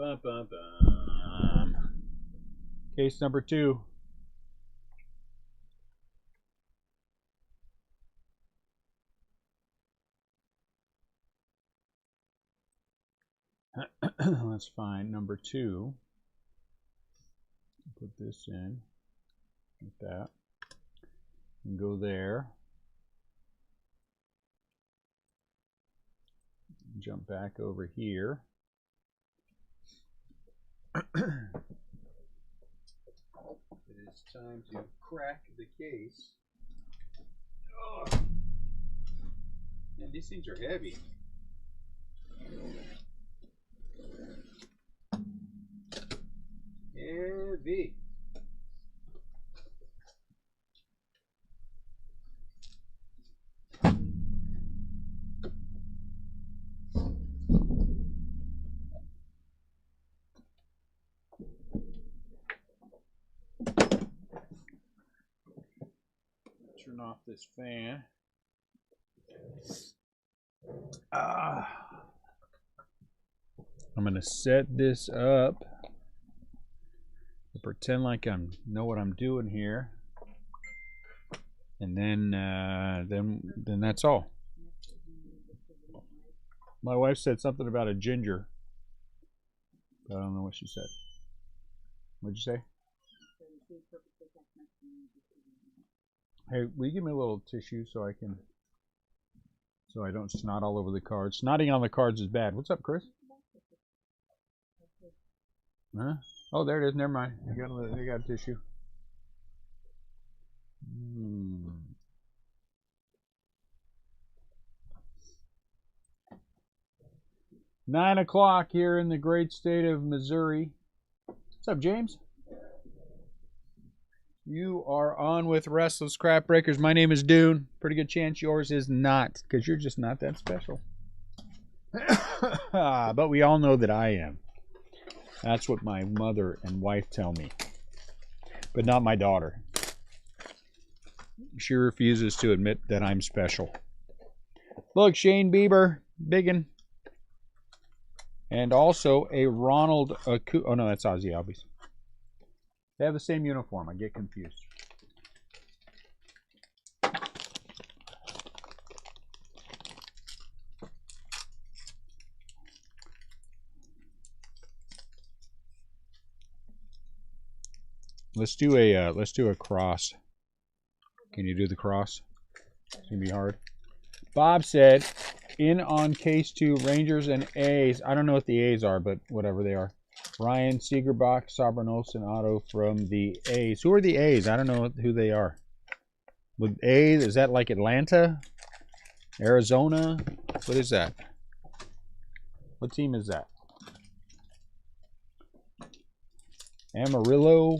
Bum, bum, bum. Case number 2. Let's find number 2. Put this in like that and go there. Jump back over here. It is time to crack the case. Oh. Man, these things are heavy. Heavy. Turn off this fan. I'm going to set this up. Pretend like I know what I'm doing here, and then that's all. My wife said something about a ginger, but I don't know what she said. What'd you say? Hey, will you give me a little tissue so I don't snot all over the cards? Snotting on the cards is bad. What's up, Chris? Huh? Oh, there it is. Never mind. I got a tissue. 9 o'clock here in the great state of Missouri. What's up, James? You are on with Restless Crap Breakers. My name is Dune. Pretty good chance yours is not, because you're just not that special. But we all know that I am. That's what my mother and wife tell me. But not my daughter. She refuses to admit that I'm special. Look, Shane Bieber, biggin. And also a Ronald Acu. Oh no, that's Ozzy Albies. They have the same uniform. I get confused. Let's do a cross. Can you do the cross? It's gonna be hard. Bob said, in on case 2, Rangers and A's. I don't know what the A's are, but whatever they are. Ryan Segerbach, Sobernos, and Otto from the A's. Who are the A's? I don't know who they are. With A's, is that like Atlanta? Arizona? What is that? What team is that? Amarillo?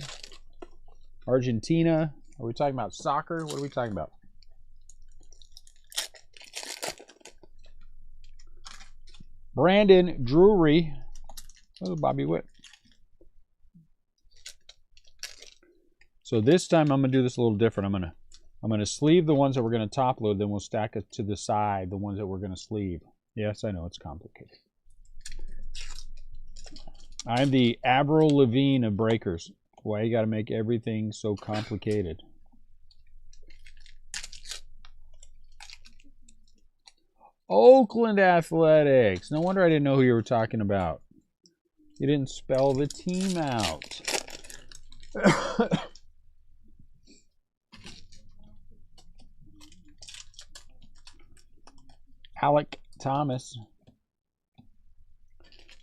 Argentina? Are we talking about soccer? What are we talking about? Brandon Drury. Oh, Bobby Witt. So this time I'm gonna do this a little different. I'm gonna sleeve the ones that we're gonna top load, then we'll stack it to the side, the ones that we're gonna sleeve. Yes, I know it's complicated. I'm the Avril Lavigne of breakers. Why you gotta make everything so complicated? Oakland Athletics. No wonder I didn't know who you were talking about. You didn't spell the team out. Alec Thomas.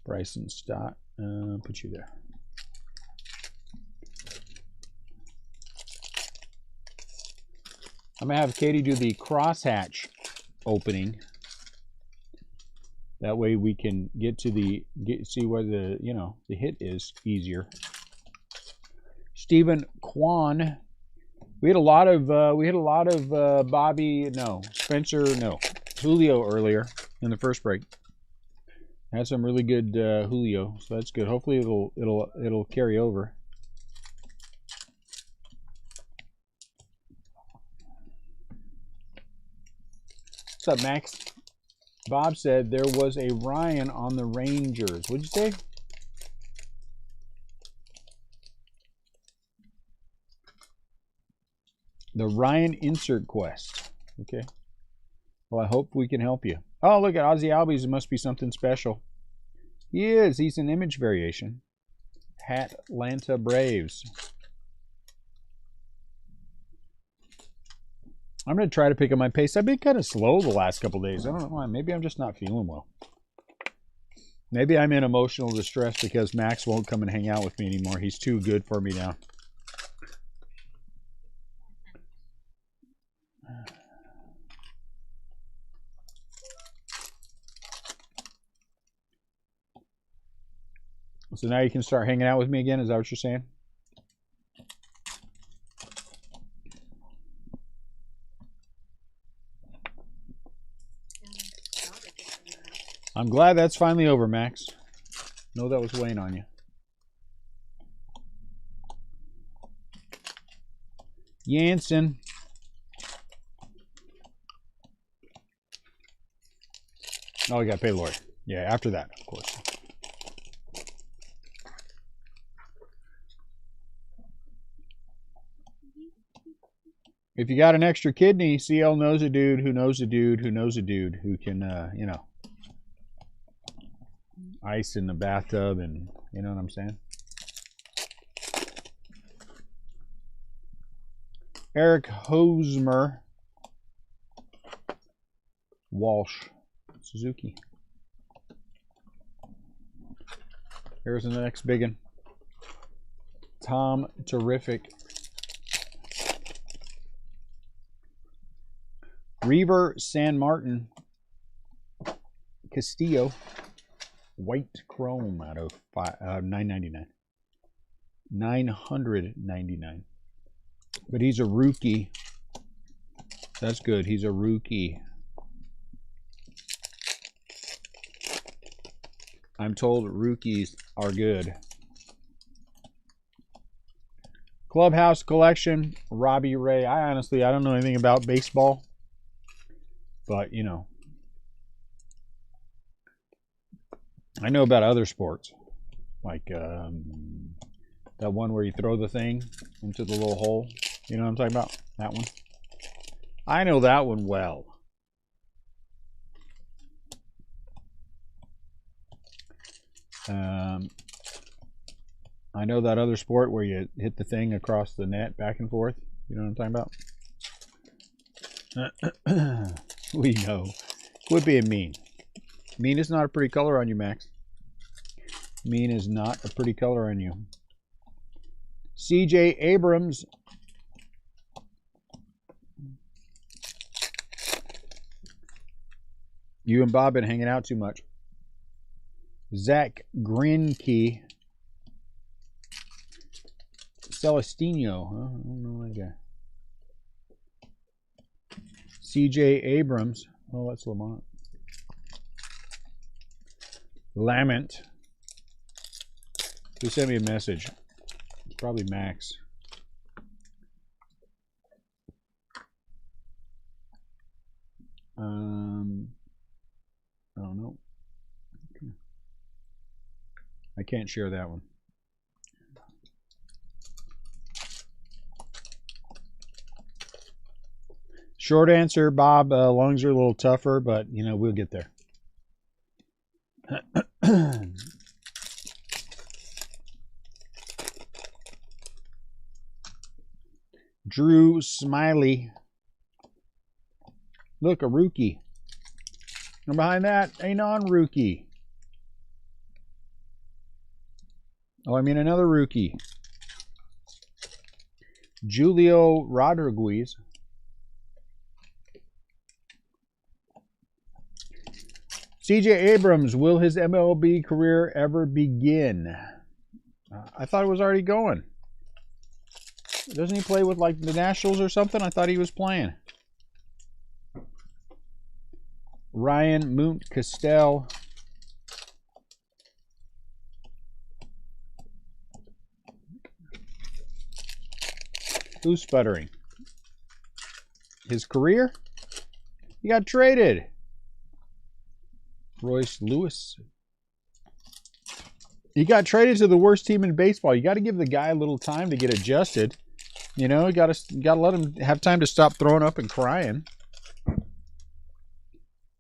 Bryson Stott. Put you there. I'm going to have Katie do the crosshatch opening. That way we can get to see where the hit is easier. Stephen Kwan. We had a lot of Julio earlier in the first break. Had some really good Julio, so that's good. Hopefully it'll carry over. What's up, Max? Bob said there was a Ryan on the Rangers. What'd you say? The Ryan Insert Quest. Okay. Well, I hope we can help you. Oh, look at Ozzy Albies. It must be something special. He is. He's an image variation. Atlanta Braves. I'm going to try to pick up my pace. I've been kind of slow the last couple days. I don't know why. Maybe I'm just not feeling well. Maybe I'm in emotional distress because Max won't come and hang out with me anymore. He's too good for me now. So now you can start hanging out with me again? Is that what you're saying? I'm glad that's finally over, Max. Know that was weighing on you. Jansen. Oh, we got to pay the lawyer. Yeah, after that, of course. If you got an extra kidney, CL knows a dude who knows a dude who knows a dude who can, you know, ice in the bathtub, and you know what I'm saying? Eric Hosmer. Walsh. Suzuki. Here's the next big one. Tom Terrific. Reaver San Martin. Castillo. White chrome out of $9.99. $999. But he's a rookie. That's good. He's a rookie. I'm told rookies are good. Clubhouse Collection, Robbie Ray. I don't know anything about baseball. But, you know, I know about other sports. Like that one where you throw the thing into the little hole. You know what I'm talking about? That one. I know that one well. I know that other sport where you hit the thing across the net back and forth. You know what I'm talking about? We know. Quit being mean. Mean is not a pretty color on you, Max. Mean is not a pretty color on you. CJ Abrams. You and Bob been hanging out too much. Zach Greinke. Celestino. Huh? I don't know that guy. CJ Abrams. Oh, that's Lamont. Lament. Who sent me a message? It's probably Max. I don't know. Okay. I can't share that one. Short answer, Bob. Lungs are a little tougher, but you know we'll get there. Drew Smiley. Look, a rookie. And behind that, a non-rookie. Oh, I mean another rookie. Julio Rodriguez. CJ Abrams, will his MLB career ever begin? I thought it was already going. Doesn't he play with like the Nationals or something? I thought he was playing. Ryan Moont Castell. Who's sputtering? His career? He got traded. Royce Lewis. He got traded to the worst team in baseball. You got to give the guy a little time to get adjusted. You know, you gotta let him have time to stop throwing up and crying.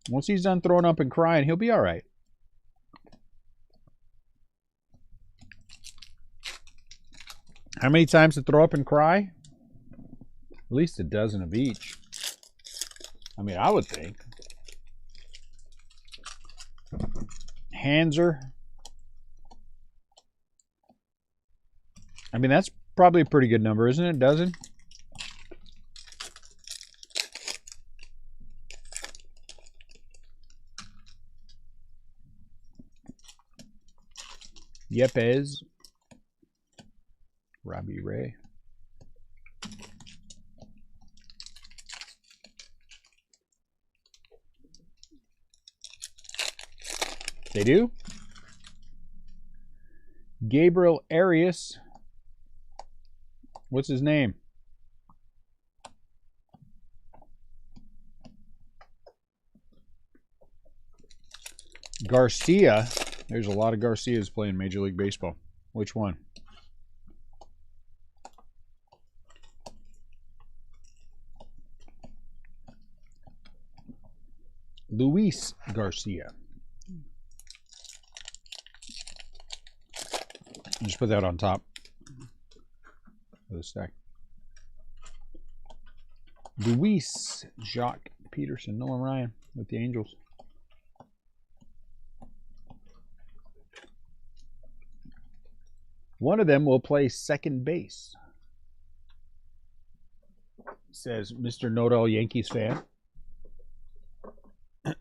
Once he's done throwing up and crying, he'll be all right. How many times to throw up and cry? At least a dozen of each. I mean, I would think. Hanser. I mean, that's probably a pretty good number, isn't it? A dozen? Yepes. Robbie Ray. They do? Gabriel Arias. What's his name? Garcia. There's a lot of Garcias playing Major League Baseball. Which one? Luis Garcia. Just put that on top of the stack. Luis Jacques Peterson. Nolan Ryan with the Angels. One of them will play second base. Says Mr. Know-It-All Yankees fan. I'm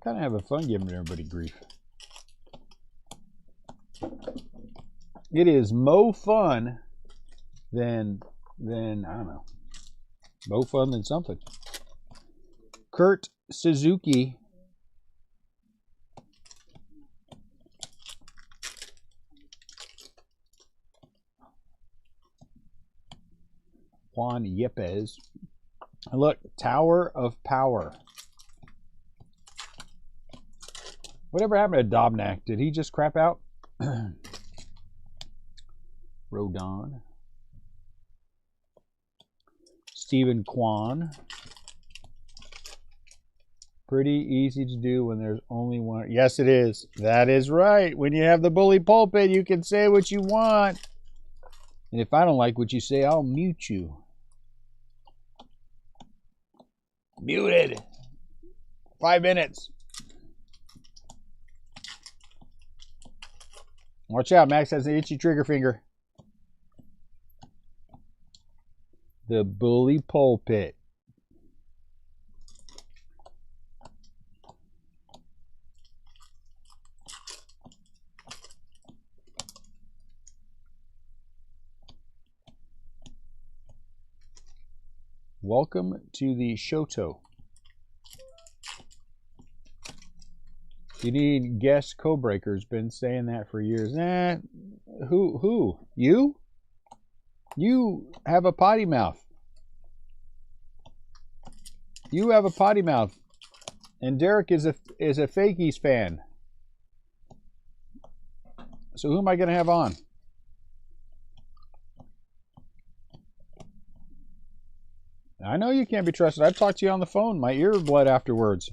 kind of having fun giving everybody grief. It is more fun than I don't know. More fun than something. Kurt Suzuki. Juan Yepes. Look, Tower of Power. Whatever happened to Dobnak? Did he just crap out? Rodon. Stephen Kwan. Pretty easy to do when there's only one. Yes, it is. That is right. When you have the bully pulpit, you can say what you want. And if I don't like what you say, I'll mute you. Muted. 5 minutes. Watch out, Max has an itchy trigger finger. The bully pulpit. Welcome to the Shoto. You need guest co-breakers. Been saying that for years. Who? You? You have a potty mouth. You have a potty mouth. And Derek is a Fakies fan. So who am I going to have on? I know you can't be trusted. I've talked to you on the phone. My ear bled afterwards.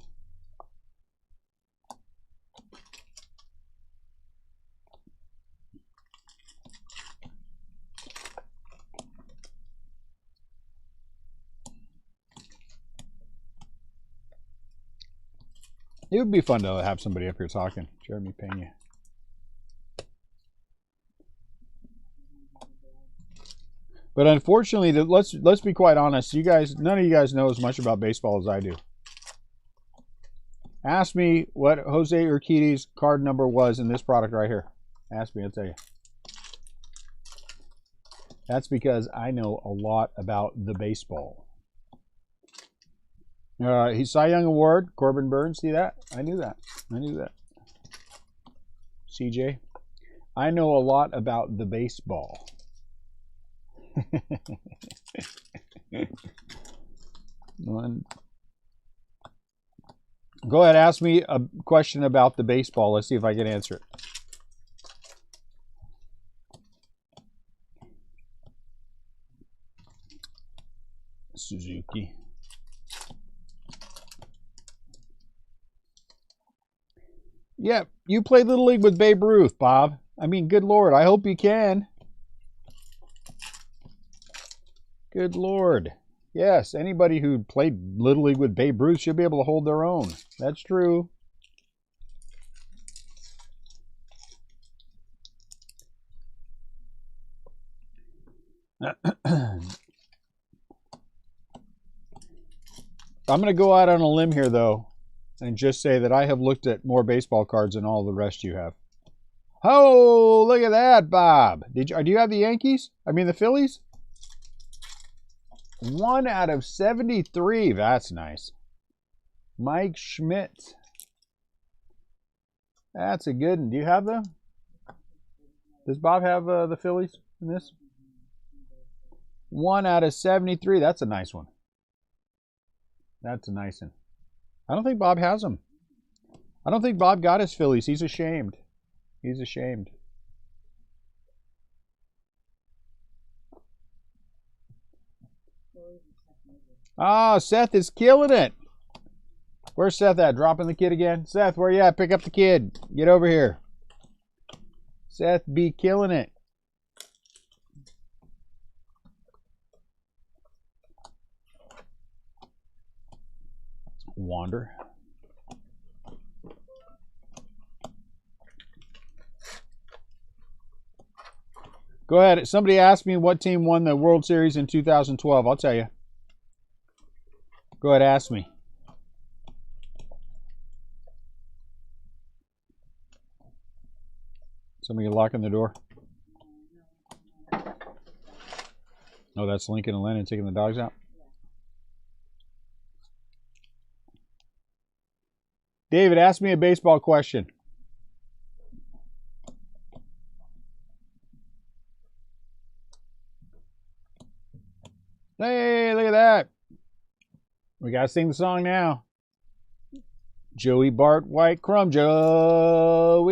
It would be fun to have somebody up here talking. Jeremy Pena. But unfortunately, let's be quite honest. You guys, none of you guys know as much about baseball as I do. Ask me what Jose Urquidy's card number was in this product right here. Ask me, I'll tell you. That's because I know a lot about the baseball. He's Cy Young Award, Corbin Burns. See that? I knew that. I knew that. CJ. I know a lot about the baseball. Go ahead, ask me a question about the baseball. Let's see if I can answer it. Suzuki. Yeah, you played Little League with Babe Ruth, Bob. I mean, good Lord, I hope you can. Good Lord. Yes, anybody who played Little League with Babe Ruth should be able to hold their own. That's true. I'm going to go out on a limb here, though, and just say that I have looked at more baseball cards than all the rest you have. Oh, look at that, Bob. Do you have the Yankees? I mean, the Phillies? 1 out of 73. That's nice. Mike Schmidt. That's a good one. Do you have them? Does Bob have the Phillies in this? 1 out of 73. That's a nice one. That's a nice one. I don't think Bob has them. I don't think Bob got his Phillies. He's ashamed. He's ashamed. Oh, Seth is killing it. Where's Seth at? Dropping the kid again? Seth, where you at? Pick up the kid. Get over here. Seth be killing it. Wander. Go ahead. Somebody asked me what team won the World Series in 2012. I'll tell you. Go ahead, ask me. Somebody locking the door? Oh, that's Lincoln and Lennon taking the dogs out? David, ask me a baseball question. Hey, look at that. We got to sing the song now. Joey Bart White Crumb. Joey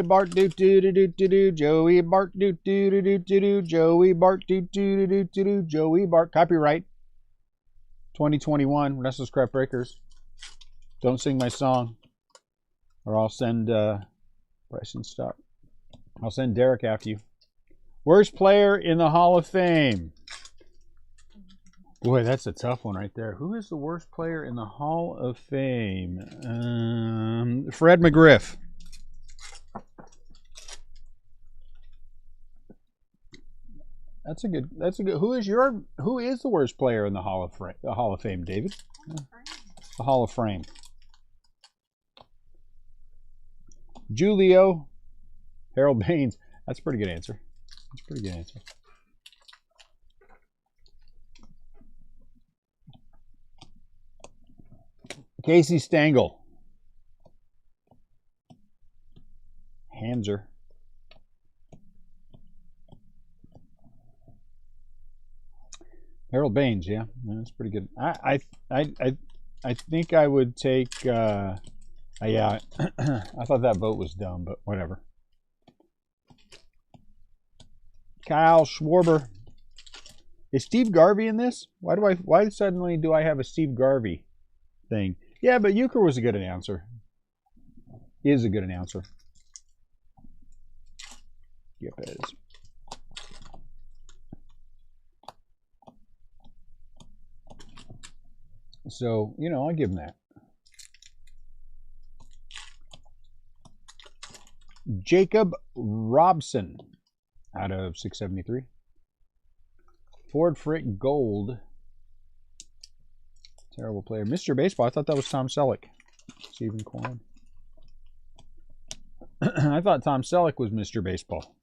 Bart do do do do do do. Joey Bart do do do do do do. Joey Bart do do do do do. Joey Bart. Copyright 2021. Restless Craft Breakers. Don't sing my song, or I'll send Bryson Stock. I'll send Derek after you. Worst player in the Hall of Fame. Boy, that's a tough one right there. Who is the worst player in the Hall of Fame? Fred McGriff. That's a good. Who is the worst player in the Hall of Fame, David? The Hall of Fame. Julio. Harold Baines. That's a pretty good answer. That's a pretty good answer. Casey Stengel. Hanser. Harold Baines, yeah, that's pretty good. I think I would take. Yeah, I thought that vote was dumb, but whatever. Kyle Schwarber. Is Steve Garvey in this? Why suddenly do I have a Steve Garvey thing? Yeah, but Euchre was a good announcer. He is a good announcer. Yep, it is. So, you know, I'll give him that. Jacob Robson out of 673. Ford Frick Gold. Terrible player. Mr. Baseball. I thought that was Tom Selleck. Stephen Coin. I thought Tom Selleck was Mr. Baseball.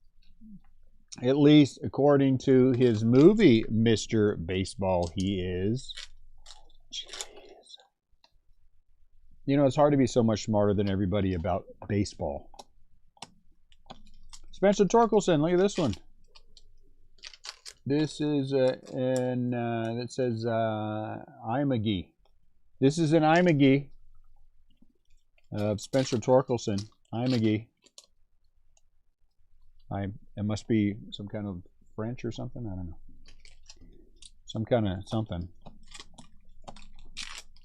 At least according to his movie, Mr. Baseball, he is. Jeez. You know, it's hard to be so much smarter than everybody about baseball. Spencer Torkelson, look at this one. This is that says Imagi. This is an Imagi. Spencer Torkelson. Hi, McGee. It must be some kind of French or something. I don't know. Some kind of something.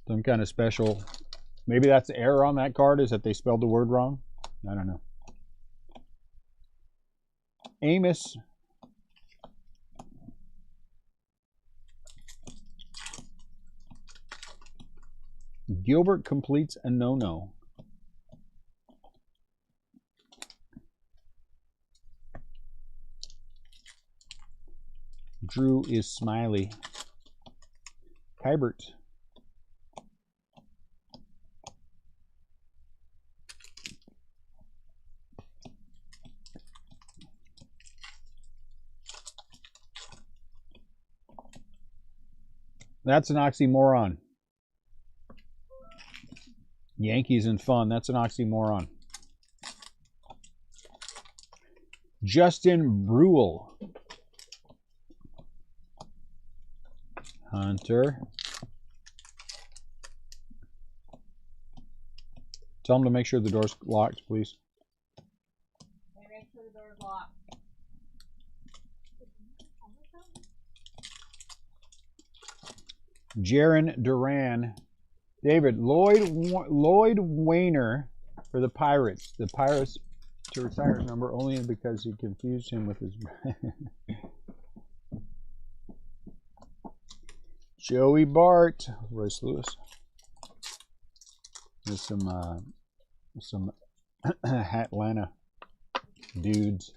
Some kind of special. Maybe that's the error on that card, is that they spelled the word wrong. I don't know. Amos. Gilbert completes a no-no. Drew is smiley. Hybert. That's an oxymoron. Yankees and fun. That's an oxymoron. Justin Brule. Hunter. Tell him to make sure the door's locked, please. Make sure the door's locked. Jaron Duran. David, Lloyd Wayner for the Pirates. The Pirates to retire his number only because he confused him with his... Joey Bart. Royce Lewis. There's some Atlanta dudes.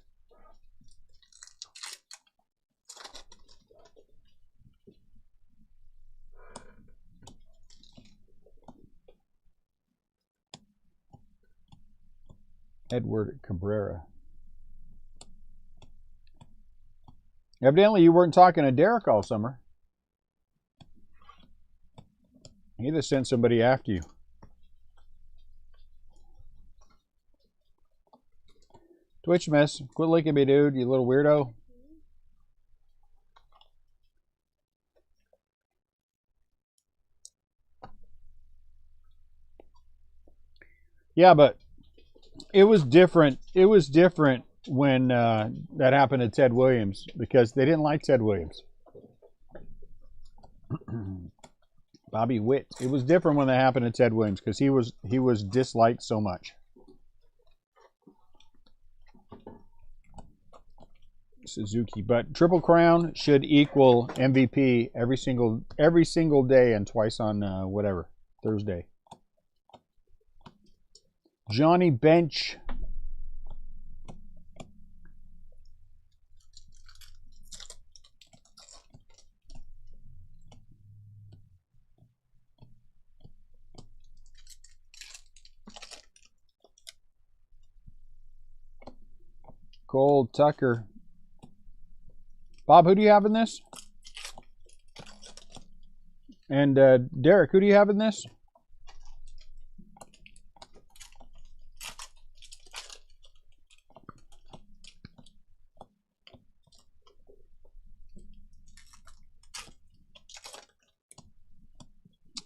Edward Cabrera. Evidently you weren't talking to Derek all summer. He just sent somebody after you. Twitch mess. Quit licking me, dude, you little weirdo. Yeah, but it was different. It was different when that happened to Ted Williams, because they didn't like Ted Williams. Bobby Witt. It was different when that happened to Ted Williams, because he was disliked so much. Suzuki, but Triple Crown should equal MVP every single day and twice on whatever Thursday. Johnny Bench. Cole Tucker. Bob, who do you have in this? And Derek, who do you have in this?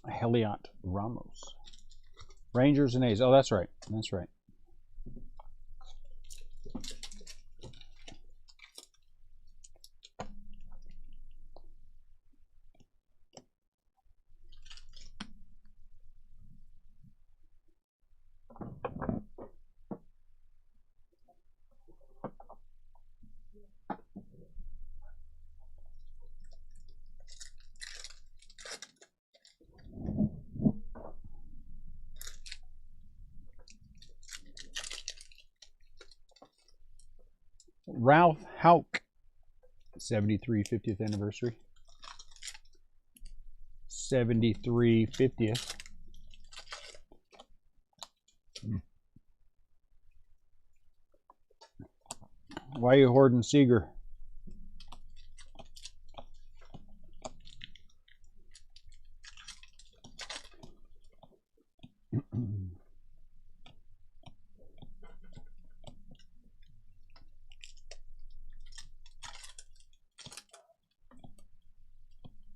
Heliot Ramos. Rangers and A's. Oh, that's right. That's right. Ralph Hauk, 73 50th anniversary. 73 50th. Why are you hoarding Seager?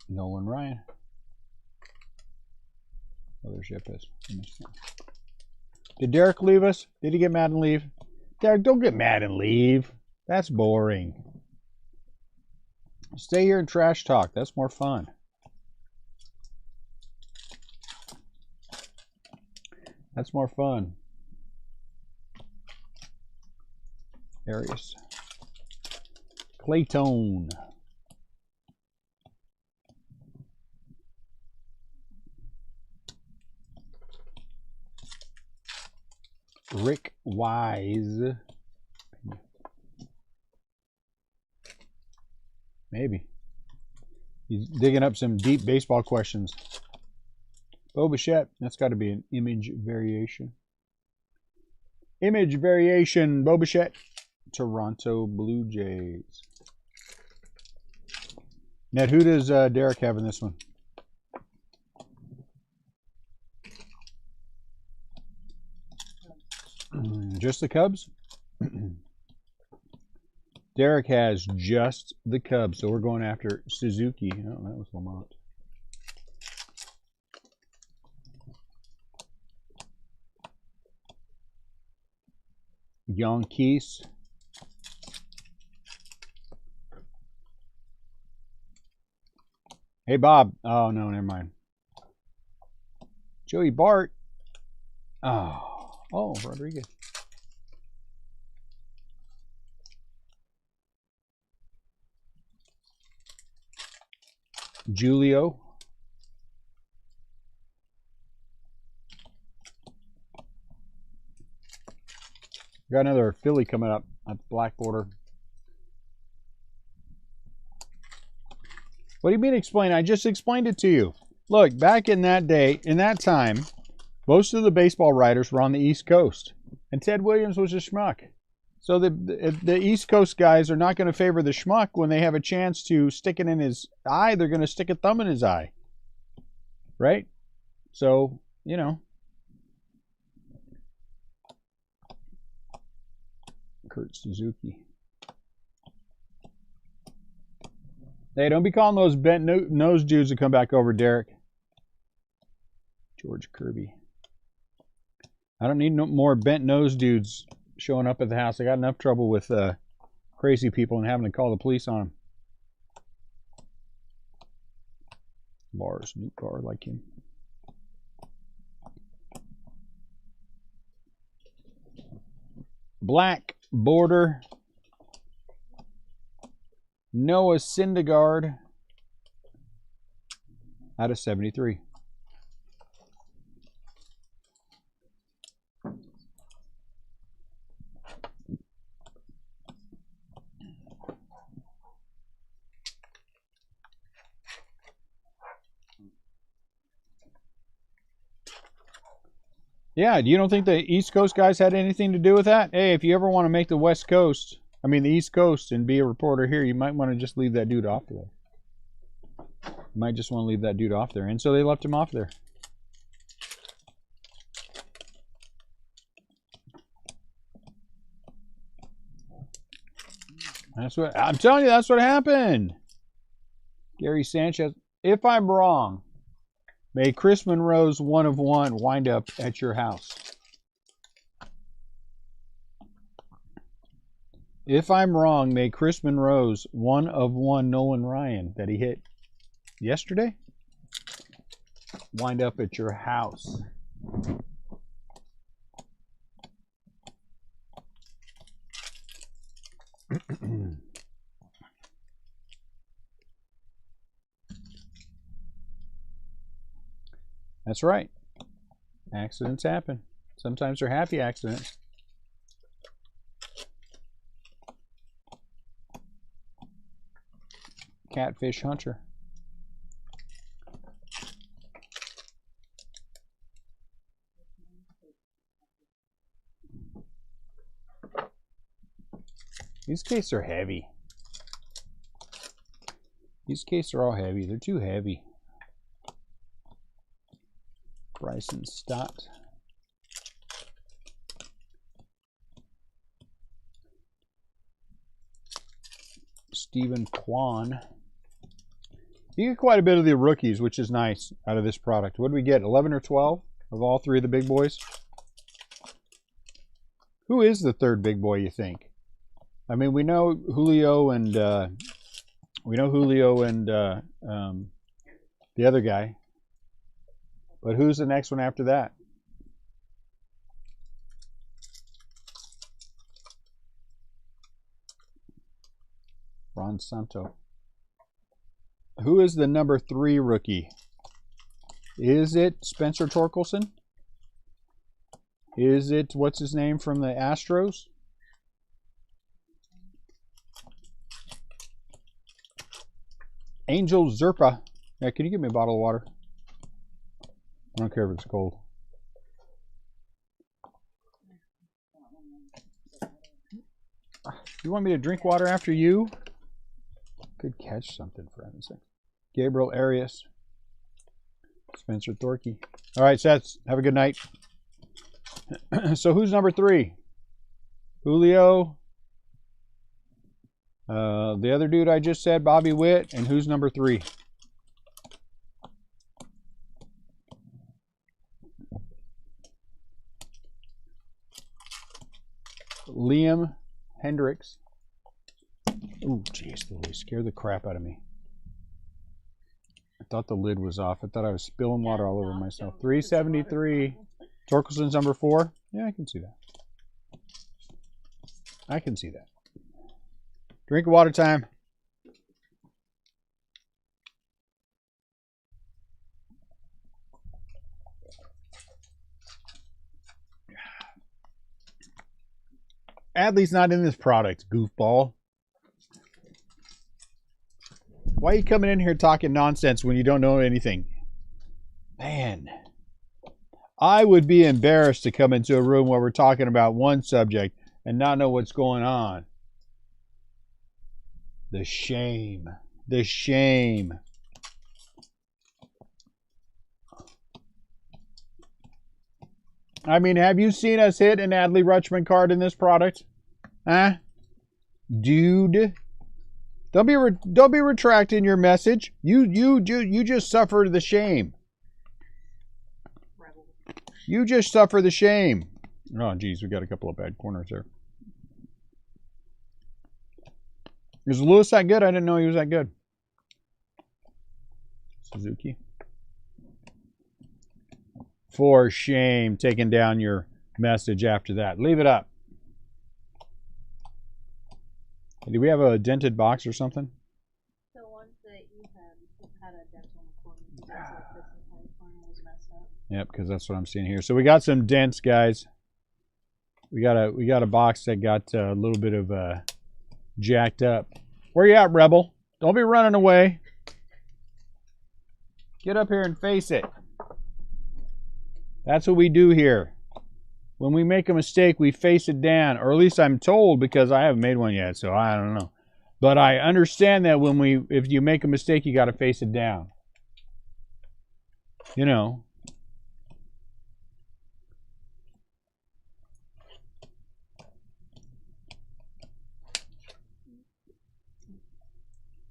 Nolan Ryan. Other ship is. Did Derek leave us? Did he get mad and leave? Derek, don't get mad and leave. That's boring. Stay here and trash talk. That's more fun. That's more fun. Arius. Claytone. Rick Wise. Maybe. He's digging up some deep baseball questions. Bo Bichette. That's got to be an image variation. Image variation. Bo Bichette. Toronto Blue Jays. Ned, who does Derek have in this one? Just the Cubs? Derek has just the Cubs, so we're going after Suzuki. Oh, that was Lamont. Yankees. Hey, Bob. Oh, no, never mind. Joey Bart. Oh, Rodriguez. Julio. Got another Philly coming up at the black border. What do you mean explain? I just explained it to you. Look, back in that day, in that time, most of the baseball writers were on the East Coast. And Ted Williams was a schmuck. So the East Coast guys are not going to favor the schmuck when they have a chance to stick it in his eye. They're going to stick a thumb in his eye. Right? So, you know. Kurt Suzuki. Hey, don't be calling those bent nose dudes to come back over, Derek. George Kirby. I don't need no more bent nose dudes showing up at the house. I got enough trouble with crazy people and having to call the police on them. Lars, new car, like him. Black border. Noah Syndergaard out of 73. Yeah, you don't think the East Coast guys had anything to do with that? Hey, if you ever want to make the West Coast, I mean the East Coast, and be a reporter here, you might want to just leave that dude off there. You might just want to leave that dude off there. And so they left him off there. That's what I'm telling you, that's what happened. Gary Sanchez. If I'm wrong, may Chris Monroe's 1 of 1 wind up at your house. If I'm wrong, may Chris Monroe's 1 of 1 Nolan Ryan that he hit yesterday wind up at your house. That's right. Accidents happen. Sometimes they're happy accidents. Catfish Hunter. These cases are heavy. These cases are all heavy. They're too heavy. Bryson Stott. Stephen Kwan. You get quite a bit of the rookies, which is nice out of this product. What do we get? 11 or 12 of all 3 of the big boys? Who is the third big boy, you think? I mean, we know Julio and the other guy. But who's the next one after that? Ron Santo. Who is the number 3 rookie? Is it Spencer Torkelson? Is it, what's his name from the Astros? Angel Zerpa. Yeah, can you give me a bottle of water? I don't care if it's cold. You want me to drink water after you? Could catch something for heaven's sake. Gabriel Arias. Spencer Thorkey. All right, Seth, have a good night. So who's number 3? Julio. The other dude I just said, Bobby Witt. And who's number 3? Liam Hendricks. Ooh, jeez, they scared the crap out of me. I thought the lid was off. I thought I was spilling water all over myself. 373. Torkelson's number 4. Yeah, I can see that. I can see that. Drink of water time. Adley's not in this product, goofball. Why are you coming in here talking nonsense when you don't know anything? Man, I would be embarrassed to come into a room where we're talking about one subject and not know what's going on. The shame. The shame. I mean, have you seen us hit an Adley Rutschman card in this product? Huh? Dude. Don't be retracting your message. You just suffer the shame. You just suffer the shame. Oh, geez, we got a couple of bad corners there. Is Lewis that good? I didn't know he was that good. Suzuki. For shame, taking down your message after that. Leave it up. Do we have a dented box or something? The ones that you had a dent on the corner. The corner was messed up. Yep, because that's what I'm seeing here. So we got some dents, guys. We got a box that got a little bit of jacked up. Where you at, Rebel? Don't be running away. Get up here and face it. That's what we do here. When we make a mistake, we face it down, or at least I'm told, because I haven't made one yet, so I don't know. But I understand that if you make a mistake, you got to face it down. You know.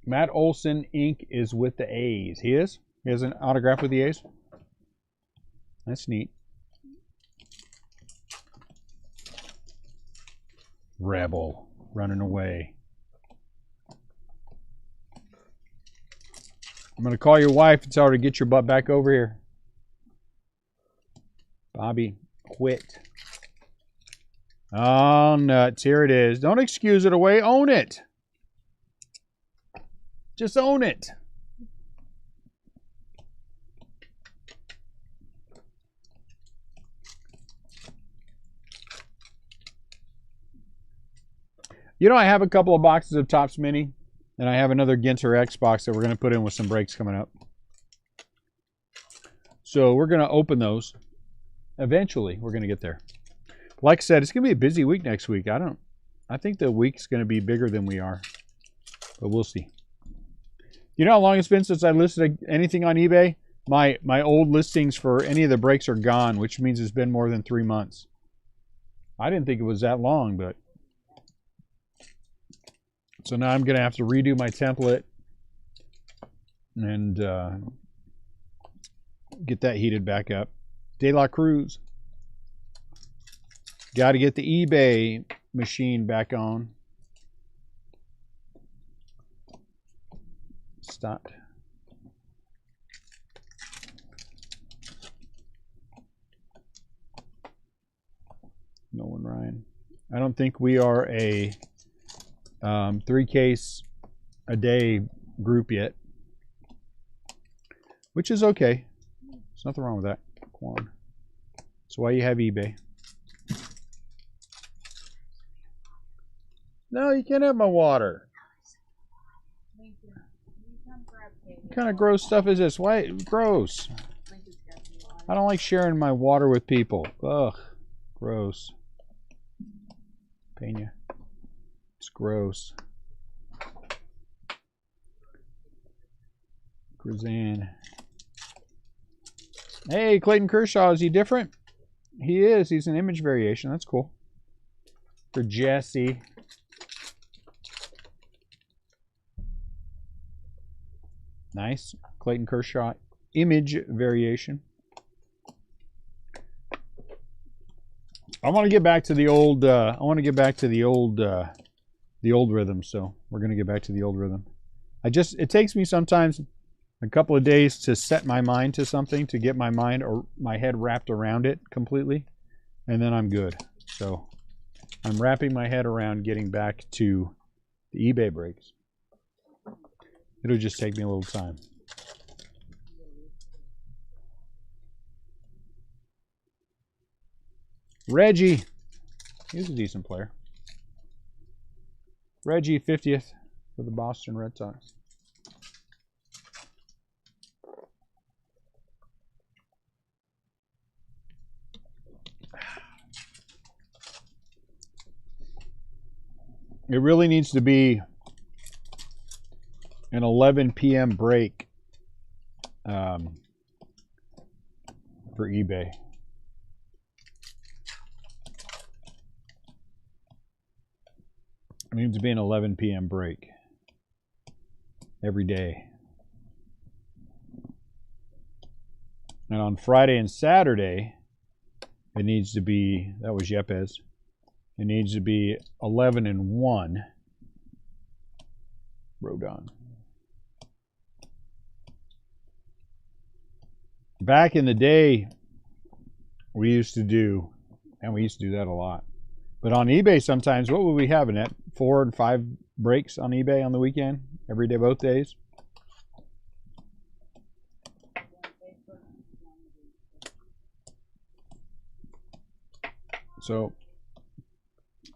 Matt Olson ink is with the A's. He is? He has an autograph with the A's? That's neat. Rebel running away. I'm going to call your wife and tell her to get your butt back over here. Bobby, quit. Oh, nuts. Here it is. Don't excuse it away. Own it. Just own it. You know, I have a couple of boxes of Topps Mini, and I have another Ginter X box that we're going to put in with some breaks coming up. So we're going to open those. Eventually, we're going to get there. Like I said, it's going to be a busy week next week. I think the week's going to be bigger than we are, but we'll see. You know how long it's been since I listed anything on eBay? My old listings for any of the breaks are gone, which means it's been more than 3 months. I didn't think it was that long, but... So now I'm going to have to redo my template and get that heated back up. De La Cruz. Got to get the eBay machine back on. Stop. Nolan Ryan. I don't think we are a 3 case a day group yet, which is okay. There's nothing wrong with that. Corn. That's why you have eBay. No, you can't have my water. What kind of gross stuff is this? Why? Gross. I don't like sharing my water with people. Ugh. Gross. Pena. It's gross. Grizan. Hey, Clayton Kershaw. Is he different? He is. He's an image variation. That's cool. For Jesse. Nice. Clayton Kershaw image variation. I want to get back to the old rhythm, so we're going to get back to the old rhythm. It takes me sometimes a couple of days to set my mind to something, to get my mind or my head wrapped around it completely, and then I'm good. So I'm wrapping my head around getting back to the eBay breaks. It'll just take me a little time. Reggie. He's a decent player. Reggie, 50th for the Boston Red Sox. It really needs to be an 11 p.m. break for eBay. It needs to be an 11 p.m. break every day. And on Friday and Saturday, it needs to be, that was Yepes, it needs to be 11 and 1. Rodon. Back in the day, we used to do that a lot. But on eBay sometimes, what would we have in it? 4 and 5 breaks on eBay on the weekend? Every day, both days? So,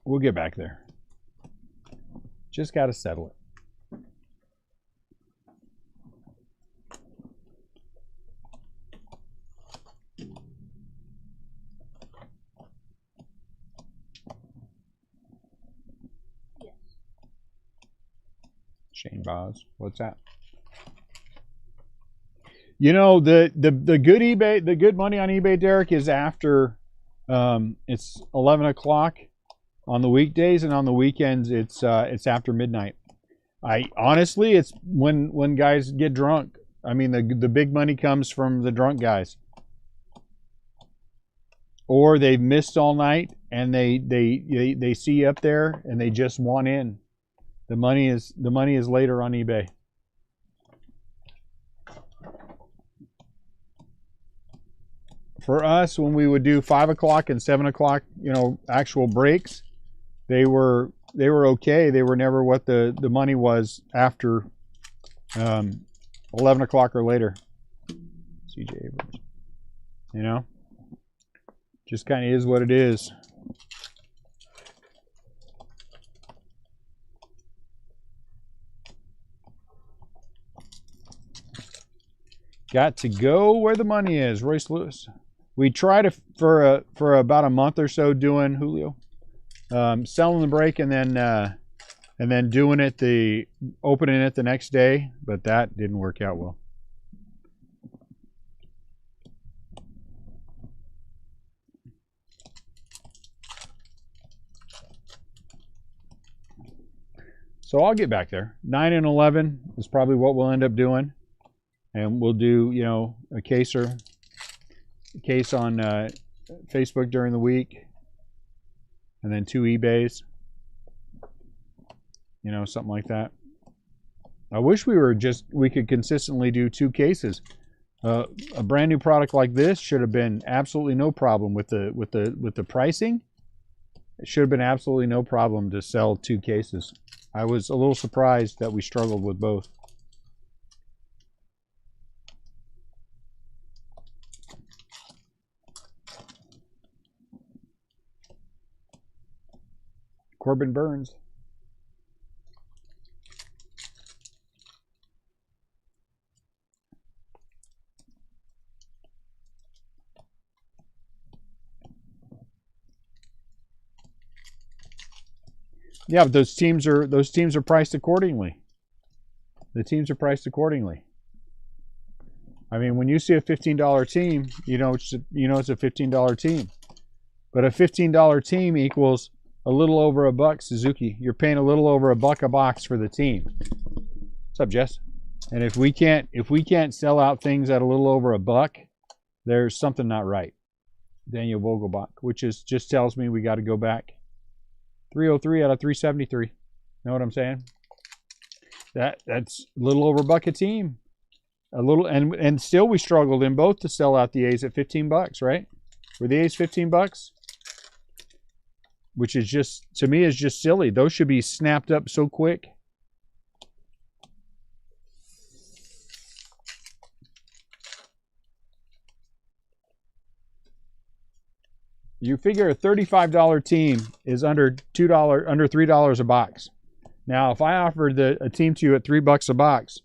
we'll get back there. Just got to settle it. Shane Boz, what's that? You know, the good eBay, the good money on eBay, Derek, is after it's 11 o'clock on the weekdays, and on the weekends it's after midnight. Honestly, it's when guys get drunk. I mean, the big money comes from the drunk guys, or they've missed all night and they see you up there and they just want in. The money is later on eBay. For us, when we would do 5 o'clock and 7 o'clock, actual breaks, they were okay. They were never what the money was after 11 o'clock or later. CJ Abrams. Just kind of is what it is. Got to go where the money is. Royce Lewis. We tried for about a month or so doing Julio, selling the break and then doing it opening it the next day, but that didn't work out well. So I'll get back there. 9 and 11 is probably what we'll end up doing. And we'll do, a case on Facebook during the week. and then 2 eBays. You know, something like that. I wish we could consistently do 2 cases. A brand new product like this should have been absolutely no problem with the pricing. It should have been absolutely no problem to sell 2 cases. I was a little surprised that we struggled with both. Corbin Burns. Yeah, but those teams are priced accordingly. The teams are priced accordingly. I mean, when you see a $15 team, you know it's a $15 team. But a $15 team equals a little over $1, Suzuki. You're paying a little over $1 a box for the team. What's up, Jess? And if we can't sell out things at a little over $1, there's something not right. Daniel Vogelbach, which just tells me we got to go back. 303 out of 373. Know what I'm saying? That's a little over $1 a team. A little, and still we struggled in both to sell out the A's at $15, right? Were the A's $15? Which is just, to me, is just silly. Those should be snapped up so quick. You figure a $35 team is under $3 a box. Now, if I offered a team to you at $3 a box,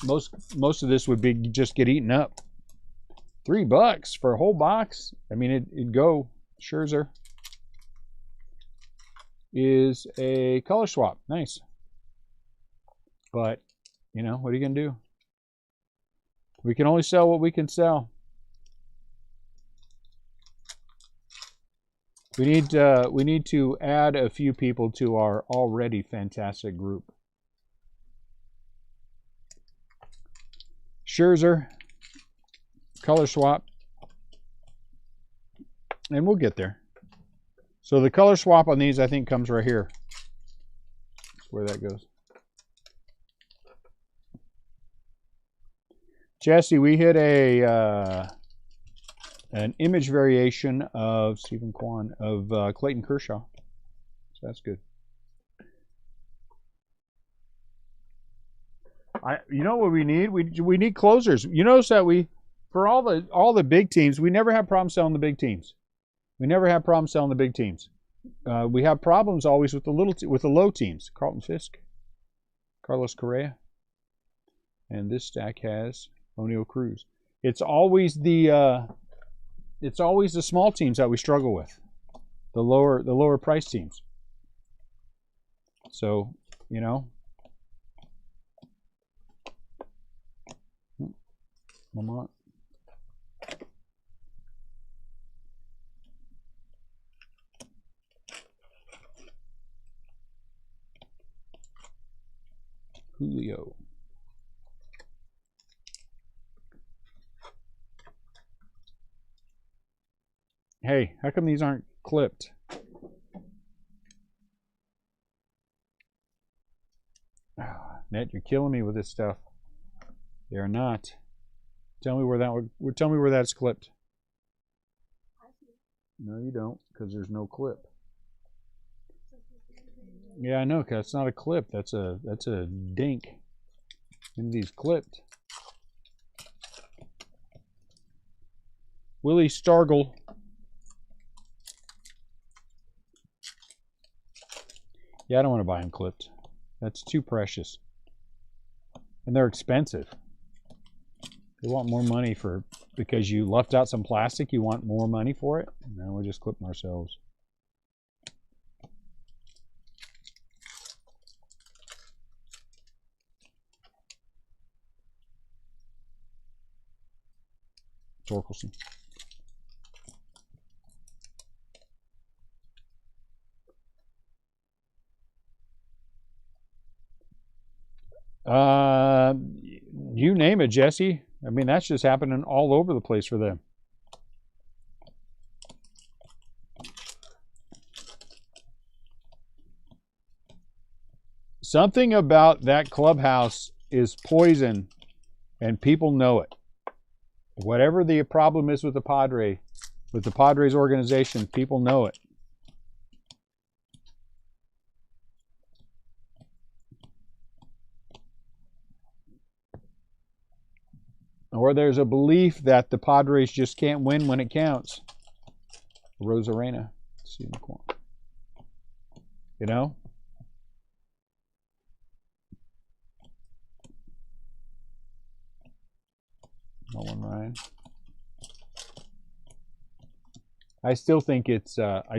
most of this would be just get eaten up. $3 for a whole box. I mean, it'd go. Scherzer is a color swap. Nice. But, you know, what are you going to do? We can only sell what we can sell. We need to add a few people to our already fantastic group. Scherzer, color swap, and we'll get there. So the color swap on these, I think, comes right here. That's where that goes. Jesse, we hit an image variation of Stephen Kwan of Clayton Kershaw. So that's good. You know what we need? We need closers. You notice that for all the big teams, we never have problems selling the big teams. We never have problems selling the big teams. We have problems always with the low teams. Carlton Fisk, Carlos Correa, and this stack has O'Neill Cruz. It's always the small teams that we struggle with, the lower price teams. So, you know, Lamont. Julio. Hey, how come these aren't clipped? Ned, you're killing me with this stuff. They are not. Tell me where that's clipped. No, you don't, because there's no clip. Yeah, I know, because it's not a clip. That's a dink. And these clipped. Willie Stargell. Yeah, I don't want to buy them clipped. That's too precious. And they're expensive. They want more money because you left out some plastic, you want more money for it? No, we'll just clip them ourselves. Torkelson. You name it, Jesse. I mean, that's just happening all over the place for them. Something about that clubhouse is poison, and people know it. Whatever the problem is with the Padres organization, people know it. Or there's a belief that the Padres just can't win when it counts. Rosarena. Let's see in the corner. You know? Nolan Ryan. I still think it's Manny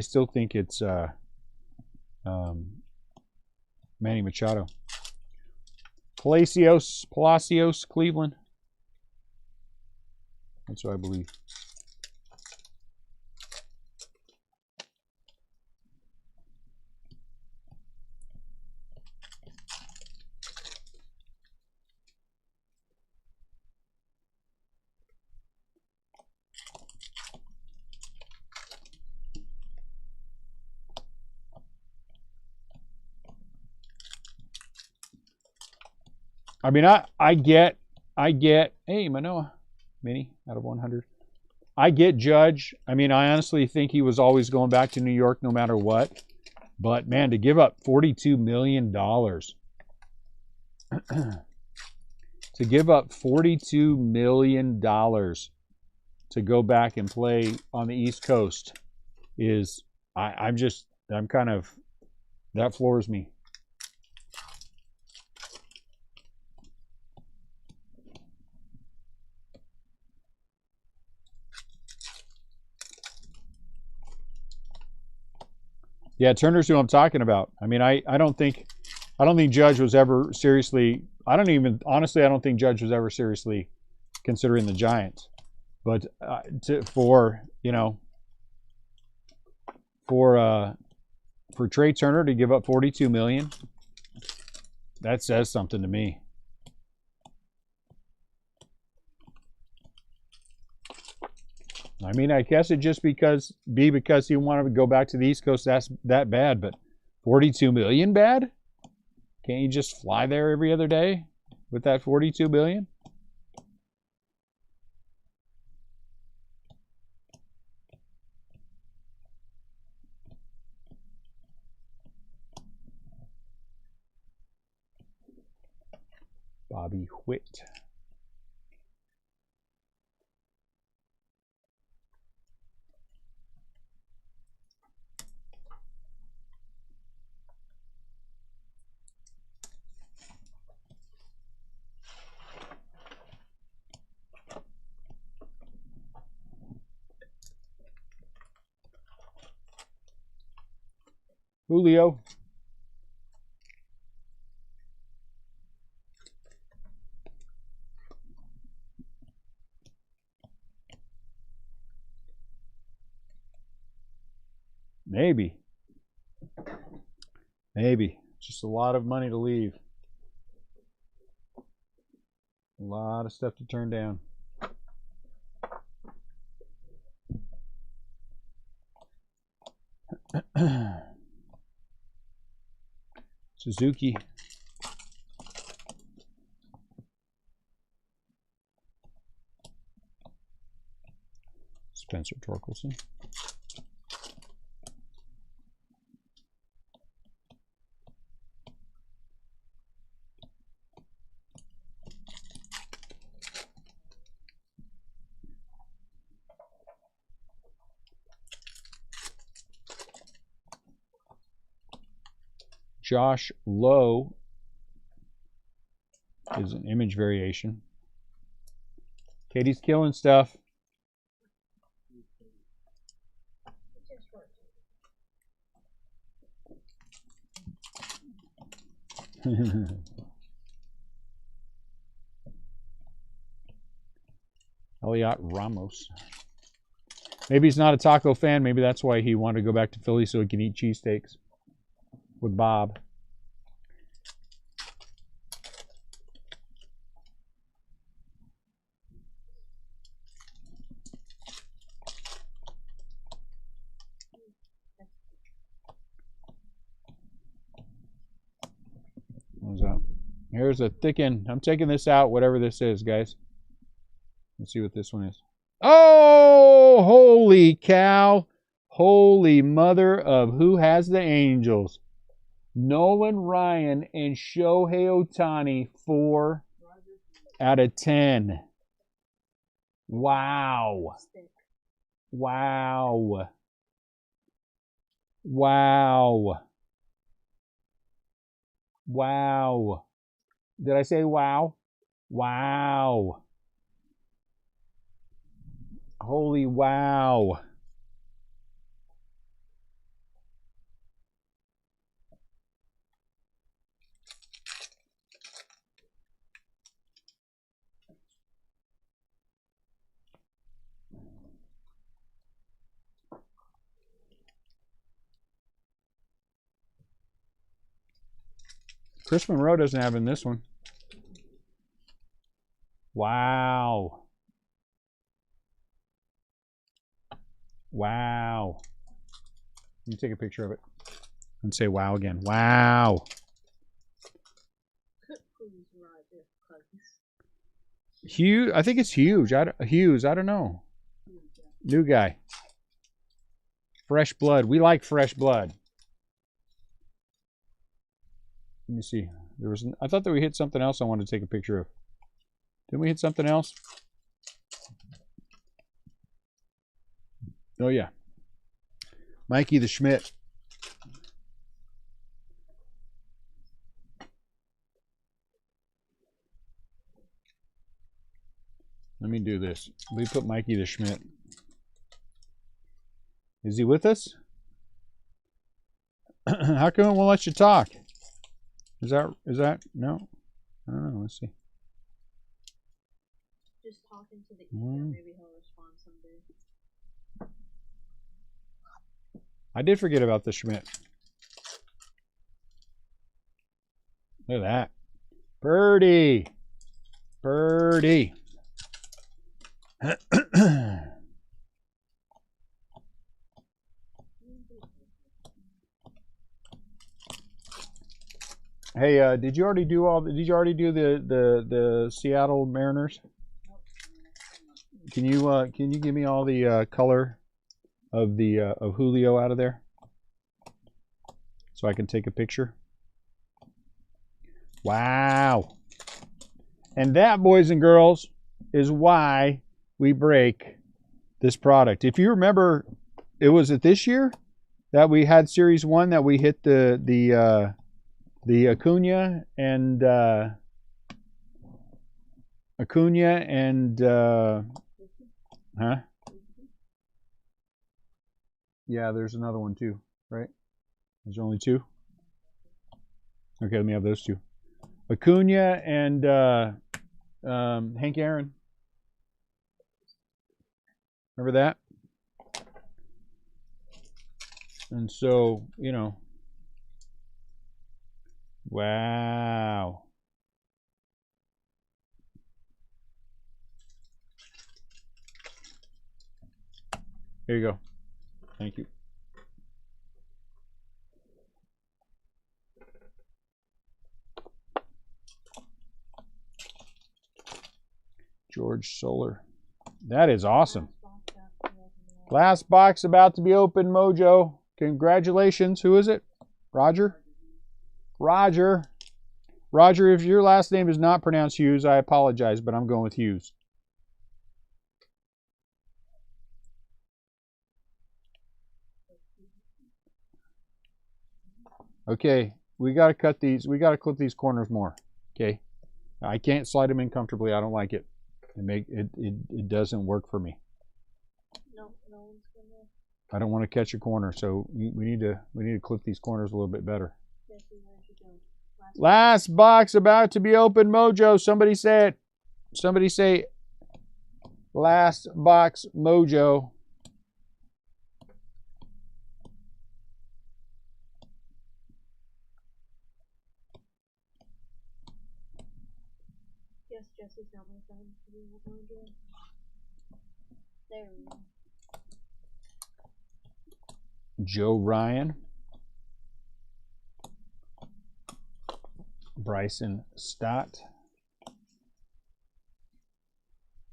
Machado. Palacios, Cleveland. That's what I believe. I mean, I get, hey, Manoa, Mini, out of 100. I get Judge. I mean, I honestly think he was always going back to New York no matter what. But, man, to give up $42 million, to give up $42 million to go back and play on the East Coast is, I'm kind of, that floors me. Yeah, Turner's who I'm talking about. I mean, I don't think Judge was ever seriously. I don't think Judge was ever seriously considering the Giants. But for Trey Turner to give up $42 million, that says something to me. I mean, I guess it just because he wanted to go back to the East Coast. That's that bad, but $42 million bad? Can't you just fly there every other day with that $42 million? Bobby Witt. Julio. Maybe. Just a lot of money to leave. A lot of stuff to turn down. Suzuki. Spencer Torkelson. Josh Lowe is an image variation. Katie's killing stuff. Elliot Ramos. Maybe he's not a taco fan. Maybe that's why he wanted to go back to Philly so he can eat cheesesteaks with Bob. Here's a thickened. I'm taking this out, whatever this is, guys. Let's see what this one is. Oh, holy cow. Holy mother of who has the angels. Nolan Ryan and Shohei Ohtani, 4 out of 10. Wow. Wow. Wow. Wow. Did I say wow? Wow. Holy wow. Chris Monroe doesn't have in this one. Wow. Wow. Let me take a picture of it and say wow again. Wow. Huge. I think it's huge. Hughes. I don't know. New guy. Fresh blood. We like fresh blood. Let me see. I thought that we hit something else I wanted to take a picture of. Didn't we hit something else? Oh, yeah. Mikey the Schmidt. Let me do this. Let me put Mikey the Schmidt. Is he with us? How come it won't let you talk? Is that no? I don't know. Let's see. Just talking to the email, maybe he'll respond someday. I did forget about the Schmidt. Look at that. Birdie. Birdie. Hey, did you already do the Seattle Mariners? Can you give me all the color of the of Julio out of there so I can take a picture? Wow. And that, boys and girls, is why we break this product. If you remember, it was at this year that we had Series 1 that we hit the Acuna and huh? Yeah, there's another one too, right? There's only 2. Okay, let me have those 2. Acuna and Hank Aaron. Remember that? And so, you know, wow. Here you go. Thank you. George Soler. That is awesome. Last box about to be open, Mojo. Congratulations. Who is it? Roger? Roger. Roger, if your last name is not pronounced Hughes, I apologize, but I'm going with Hughes. Okay, we got to cut these. We got to clip these corners more. Okay, I can't slide them in comfortably. I don't like it. It doesn't work for me. No one's gonna. I don't want to catch a corner, so we need to clip these corners a little bit better. Last box about to be open, Mojo. Somebody say it. Somebody say last box, Mojo. Yes, Jesse's not my friend. There we go. Joe Ryan. Bryson Stott.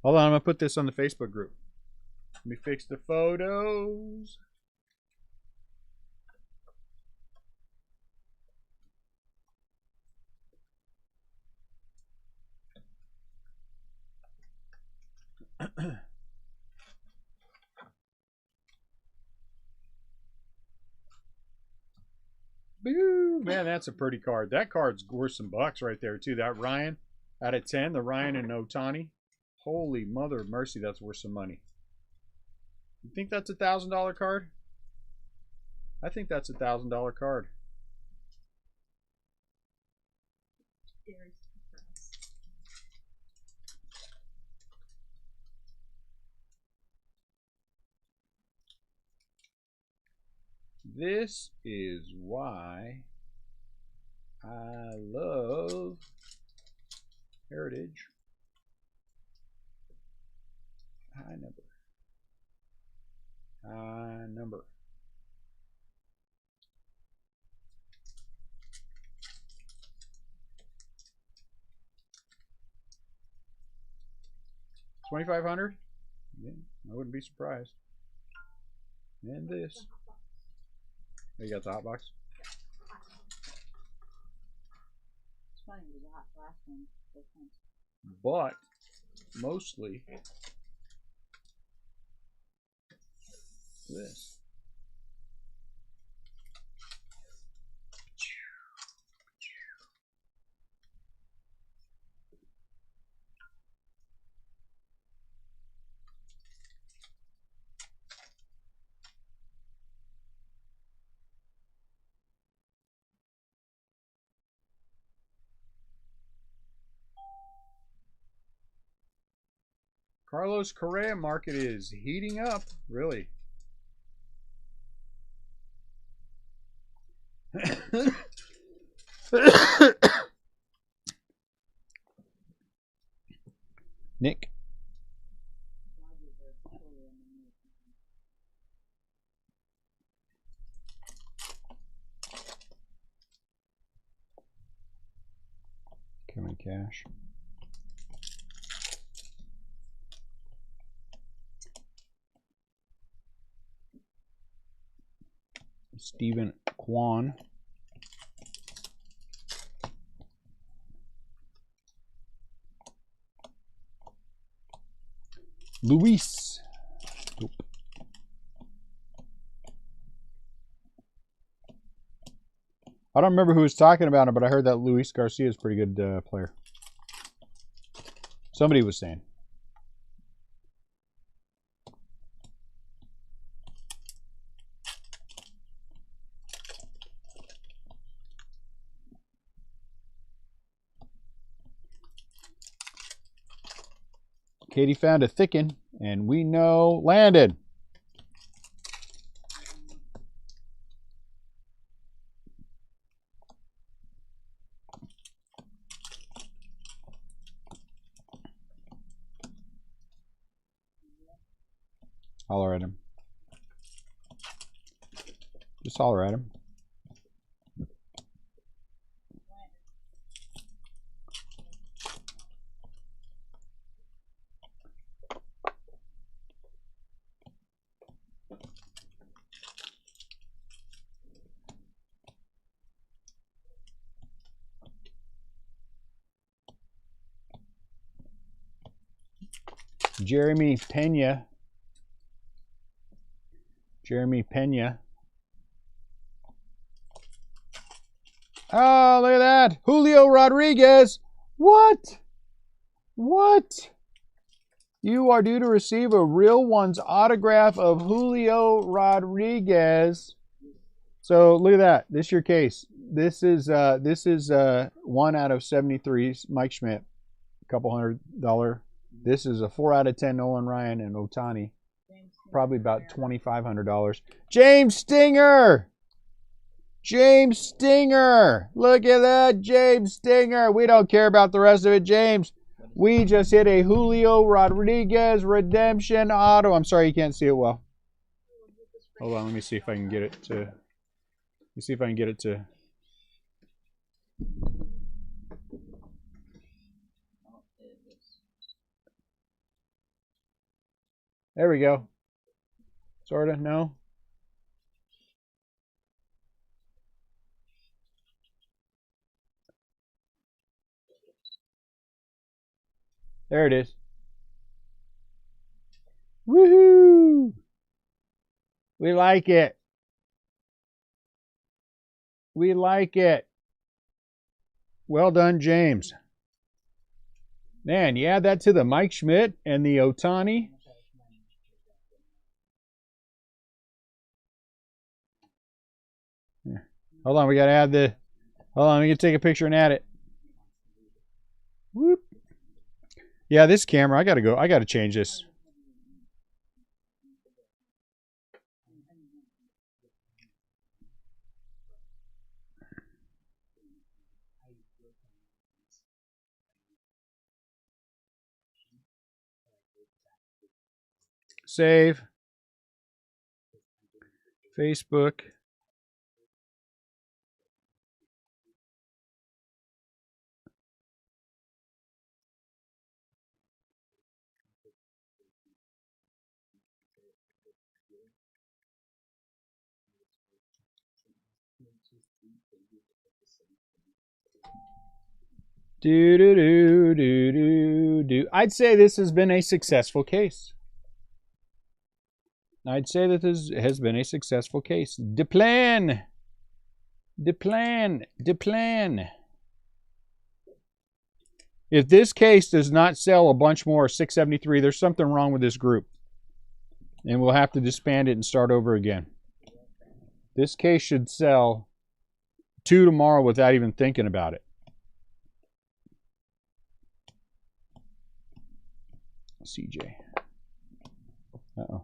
Hold on, I'm going to put this on the Facebook group. Let me fix the photos. Boo! Man, that's a pretty card. That card's worth some bucks right there, too. That Ryan out of 10, the Ryan and Otani. Holy mother of mercy, that's worth some money. You think that's a $1,000 card? I think that's a $1,000 card. This is why I love Heritage. High number. High number. $2,500? Yeah, I wouldn't be surprised. And this. Oh, you got the hot box? It's funny, the last one. But mostly this. Carlos Correa market is heating up, really. Nick. Kevin Cash. Stephen Kwan. Luis. Nope. I don't remember who was talking about it, but I heard that Luis Garcia is a pretty good player. Somebody was saying. Katie found a thicken, and we know landed. Holler at him. Just holler at him. Jeremy Pena. Jeremy Pena. Oh, look at that. Julio Rodriguez. What? What? You are due to receive a Real Ones autograph of Julio Rodriguez. So look at that. This is your case. This is 1 out of 73. Mike Schmidt, a couple $100. This is a 4 out of 10. Nolan Ryan and Otani, probably about $2,500. James Stinger. James Stinger. Look at that, James Stinger. We don't care about the rest of it, James. We just hit a Julio Rodriguez redemption auto. I'm sorry you can't see it well. Hold on, let me see if I can get it to. Let me see if I can get it to. There we go. Sorta, no? There it is. Woohoo! We like it. We like it. Well done, James. Man, you add that to the Mike Schmidt and the Otani. Yeah. Hold on, we gotta add the. Hold on, we can take a picture and add it. Whoop. Yeah, this camera, I gotta go. I gotta change this. Save. Facebook. Do do do do do do. I'd say this has been a successful case. I'd say that this has been a successful case. Deplan. Deplan. Deplan. If this case does not sell a bunch more 673, there's something wrong with this group. And we'll have to disband it and start over again. This case should sell 2 tomorrow without even thinking about it. CJ. Uh-oh.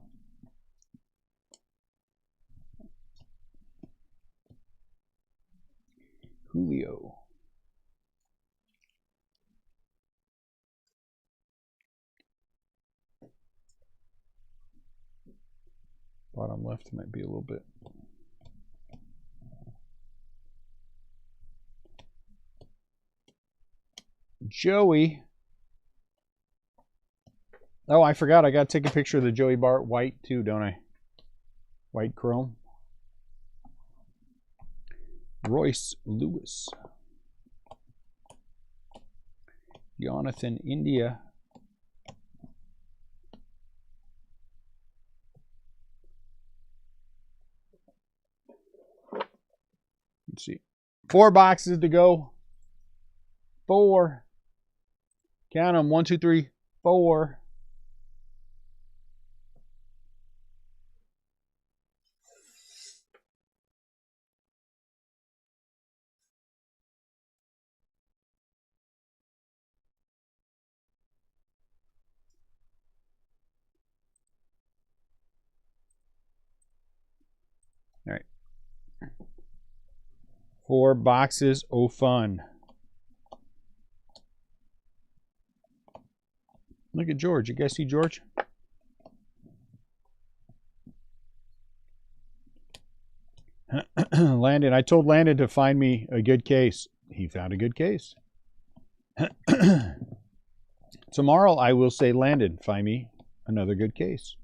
Julio. Bottom left might be a little bit. Joey. Oh, I forgot. I got to take a picture of the Joey Bart white too, don't I? White chrome. Royce Lewis. Jonathan India. Let's see. 4 boxes to go. 4. Count them. 1, 2, 3, 4. All right. 4 boxes of fun. Look at George. You guys see George? Landon. I told Landon to find me a good case. He found a good case. Tomorrow I will say, Landon, find me another good case.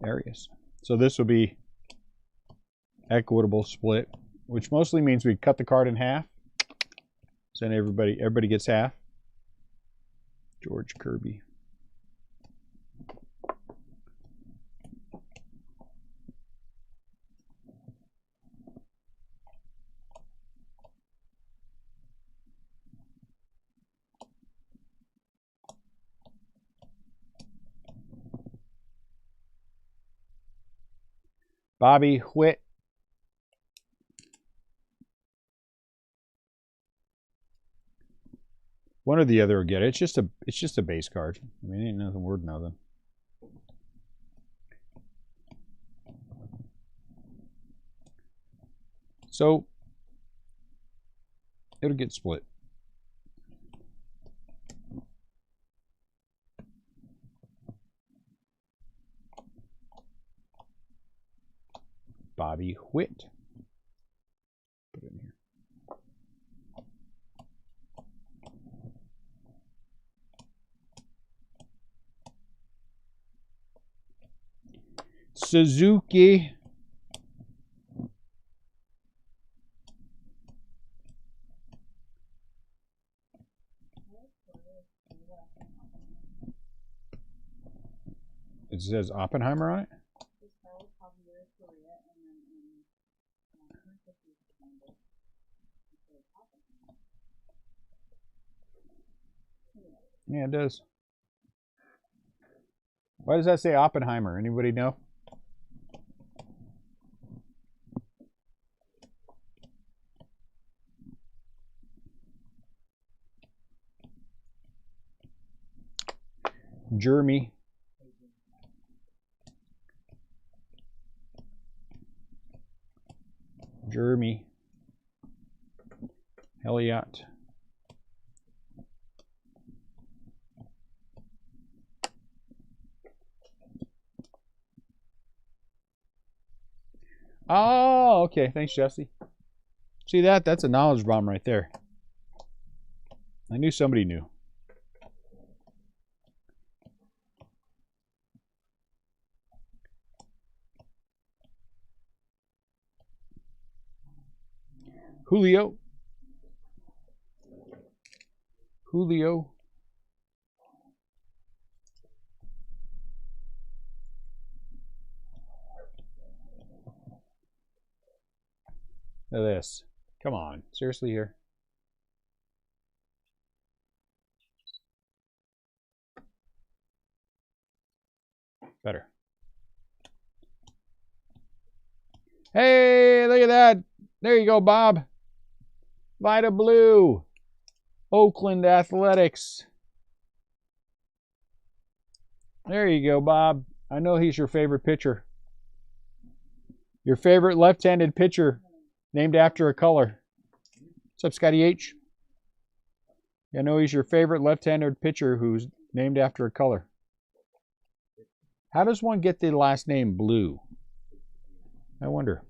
Arias. So this will be equitable split, which mostly means we cut the card in half. So then everybody gets half. George Kirby. Bobby Whitt. One or the other will get it. It's just a base card. I mean, ain't nothing worth nothing. So it'll get split. Bobby Whitt. Put it in here. Suzuki. It says Oppenheimer on it. Yeah, it does. Why does that say Oppenheimer? Anybody know? Jeremy. Jeremy. Elliot. Oh, okay. Thanks, Jesse. See that? That's a knowledge bomb right there. I knew somebody knew. Julio. Julio. Look at this. Come on. Seriously here. Better. Hey, look at that. There you go, Bob. Vita Blue. Oakland Athletics. There you go, Bob. I know he's your favorite pitcher. Your favorite left-handed pitcher named after a color. What's up, Scotty H? I know he's your favorite left-handed pitcher who's named after a color. How does one get the last name Blue? I wonder.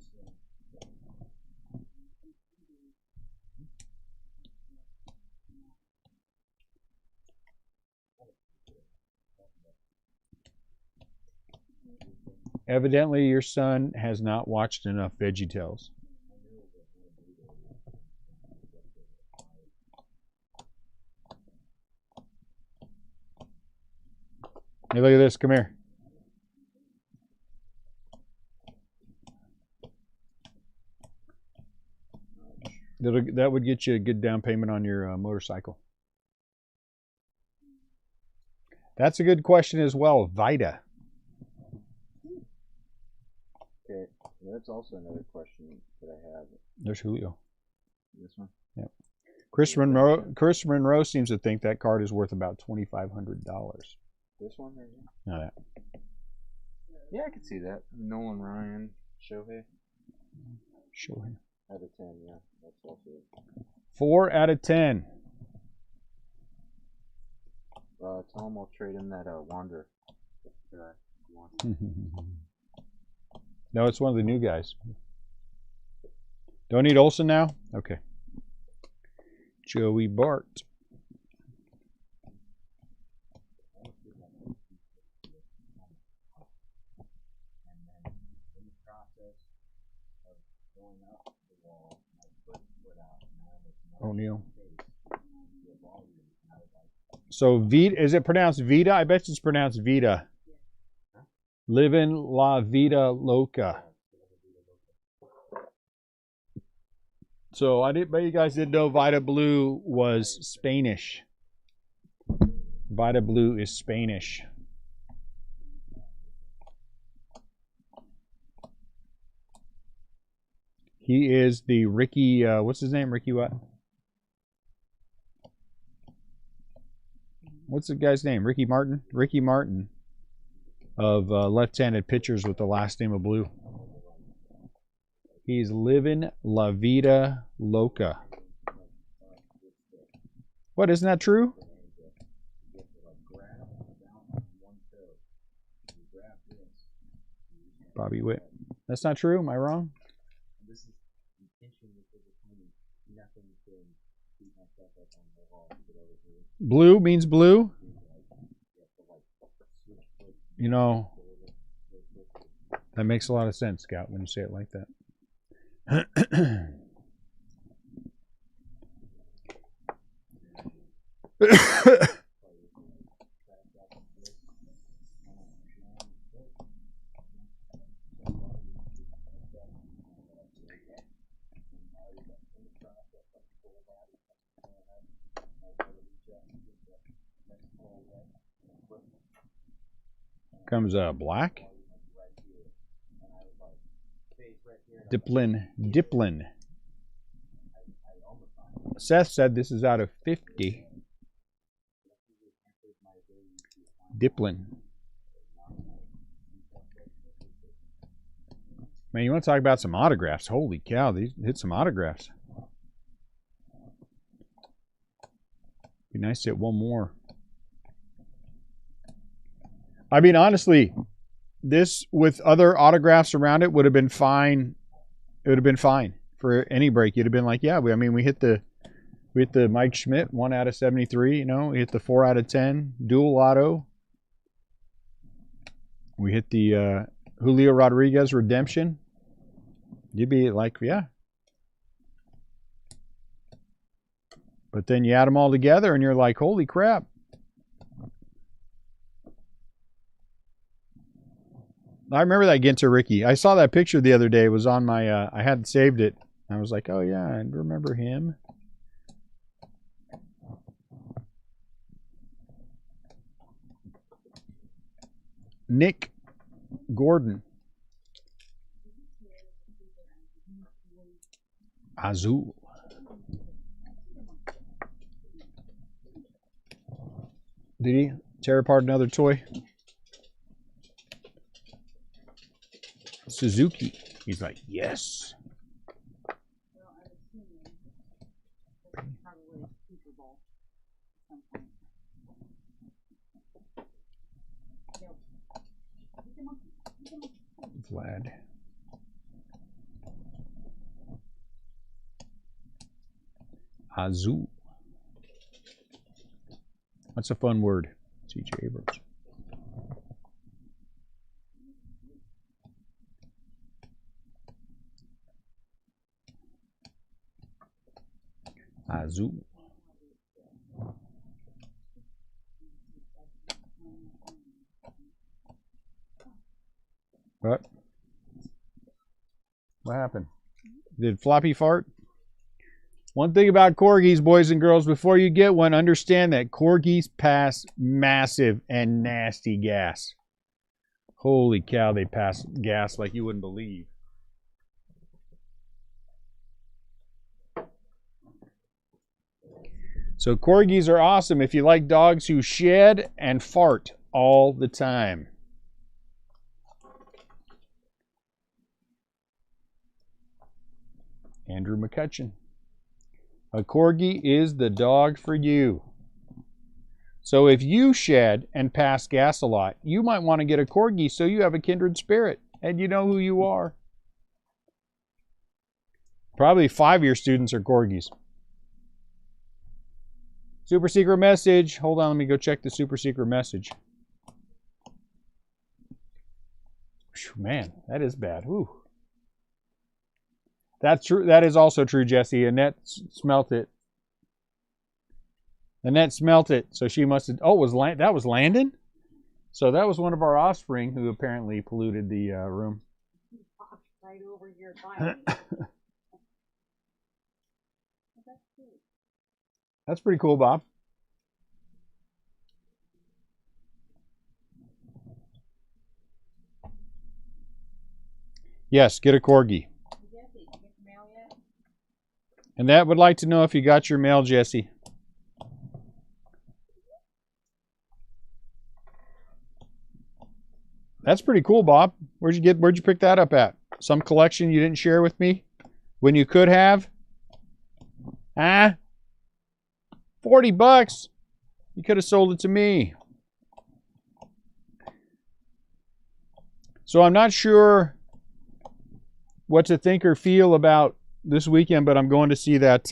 Evidently, your son has not watched enough VeggieTales. Hey, look at this. Come here. That would get you a good down payment on your motorcycle. That's a good question as well. Vita. Okay, that's also another question that I have. There's Julio. This one? Yep. Chris Monroe seems to think that card is worth about $2,500. This one right here? Not that. Yeah, I could see that. Nolan Ryan, Shohei. Shohei. Out of 10, yeah. That's also it. 4 out of 10. Tell him I'll trade him that Wander. No, it's one of the new guys. Don't need Olsen now? Okay. Joey Bart. O'Neal. So Vita, is it pronounced Vita? I bet it's pronounced Vita. Livin' La Vida Loca. So I bet you guys didn't know Vita Blue was Spanish. Vita Blue is Spanish. He is the Ricky, what's his name? Ricky what? What's the guy's name? Ricky Martin? Ricky Martin of left-handed pitchers with the last name of Blue. He's living La Vida Loca. What, isn't that true? Bobby Witt. That's not true? Am I wrong? Blue means blue. You know, That makes a lot of sense, Scout, when you say it like that. Comes black. Diplin. Seth said this is out of 50. Diplin. Man, you want to talk about some autographs? Holy cow, these hit some autographs. Be nice to hit one more. I mean, honestly, this with other autographs around it would have been fine. It would have been fine for any break. You'd have been like, yeah, we hit the Mike Schmidt 1 out of 73. You know, we hit the 4 out of 10 dual auto. We hit the Julio Rodriguez redemption. You'd be like, yeah. But then you add them all together, and you're like, holy crap. I remember that Ginter Ricky. I saw that picture the other day. It was on my, I hadn't saved it. I was like, oh yeah, I remember him. Nick Gordon. Azul. Did he tear apart another toy? Suzuki. He's like, yes. Well, I'm assuming that's probably a Super Bowl at some point. Vlad. Azul. That's a fun word. C.J. Abrams. Azul. What? What happened? Did Floppy fart? One thing about corgis, boys and girls, before you get one, understand that corgis pass massive and nasty gas. Holy cow, they pass gas like you wouldn't believe. So corgis are awesome if you like dogs who shed and fart all the time. Andrew McCutcheon. A corgi is the dog for you. So if you shed and pass gas a lot, you might want to get a corgi so you have a kindred spirit and you know who you are. Probably 5 of your students are corgis. Super secret message. Hold on, let me go check the super secret message. Whew, man, that is bad. Ooh. That's true. That is also true, Jesse. Annette smelt it. Annette smelt it, so she must have. Oh, that was Landon? So that was one of our offspring who apparently polluted the room. Right over here by me. That's pretty cool, Bob. Yes, get a corgi. And that would like to know if you got your mail, Jesse. That's pretty cool, Bob. Where'd you pick that up at? Some collection you didn't share with me when you could have? Huh? $40. You could have sold it to me. So I'm not sure what to think or feel about this weekend, but I'm going to see that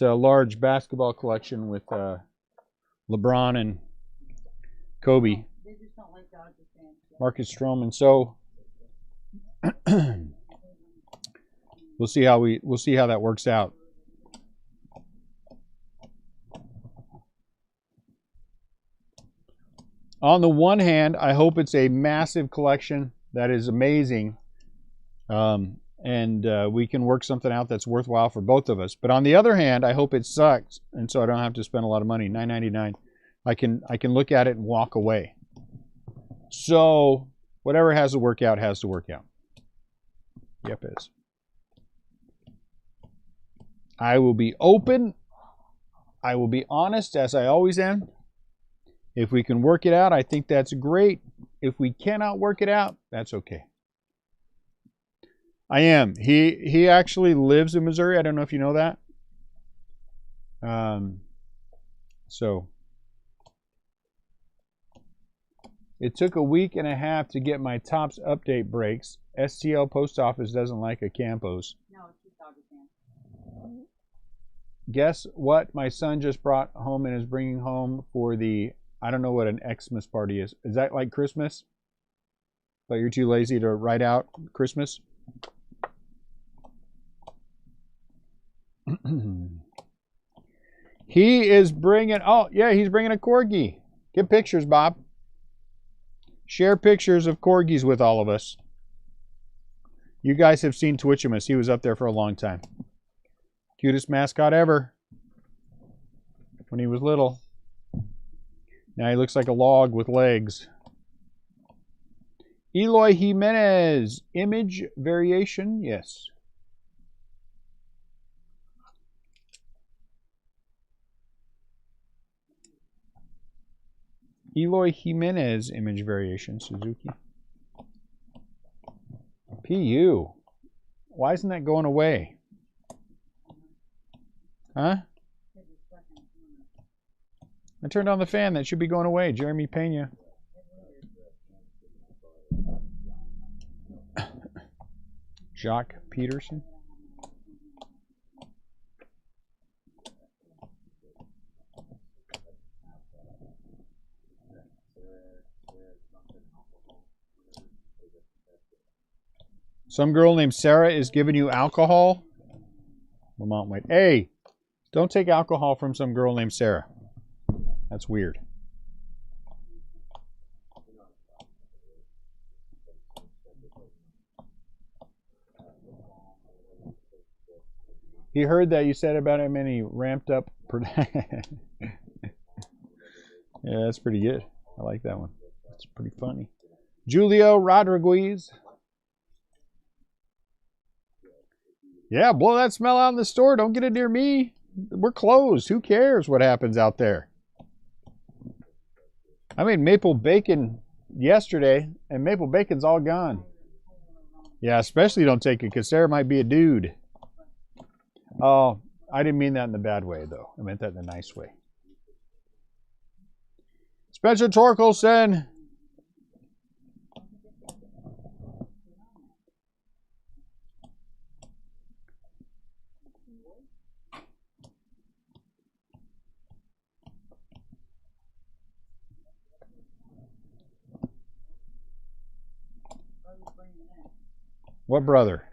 large basketball collection with LeBron and Kobe. They just don't like Dodger fans. Marcus Stroman. So we'll see how that works out. On the one hand, I hope it's a massive collection that is amazing, and we can work something out that's worthwhile for both of us. But on the other hand, I hope it sucks, and so I don't have to spend a lot of money. $9.99. I can look at it and walk away. So whatever has to work out has to work out. Yep, it is. I will be open. I will be honest, as I always am. If we can work it out, I think that's great. If we cannot work it out, that's okay. I am. He actually lives in Missouri. I don't know if you know that. So it took a week and a half to get my Tops update breaks. STL post office doesn't like a Campos. No, it's just Dodger fans. Guess what my son just brought home and is bringing home for the, I don't know what an Xmas party is. Is that like Christmas? But you're too lazy to write out Christmas? He is bringing, oh yeah, he's bringing a Corgi. Get pictures, Bob. Share pictures of Corgis with all of us. You guys have seen Twitchimus. He was up there for a long time. Cutest mascot ever. When he was little. Now he looks like a log with legs. Eloy Jimenez. Image variation? Yes. Eloy Jimenez image variation, Suzuki. PU. Why isn't that going away? Huh? I turned on the fan. That should be going away. Jeremy Pena. Jacques Peterson. Some girl named Sarah is giving you alcohol. Lamont White. Hey, don't take alcohol from some girl named Sarah. That's weird. He heard that you said about him and he ramped up. Yeah, that's pretty good. I like that one. That's pretty funny. Julio Rodriguez. Yeah, blow that smell out in the store. Don't get it near me. We're closed. Who cares what happens out there? I made maple bacon yesterday, and maple bacon's all gone. Yeah, especially don't take it, because Sarah might be a dude. Oh, I didn't mean that in the bad way, though. I meant that in the nice way. Spencer Torkelson. What brother?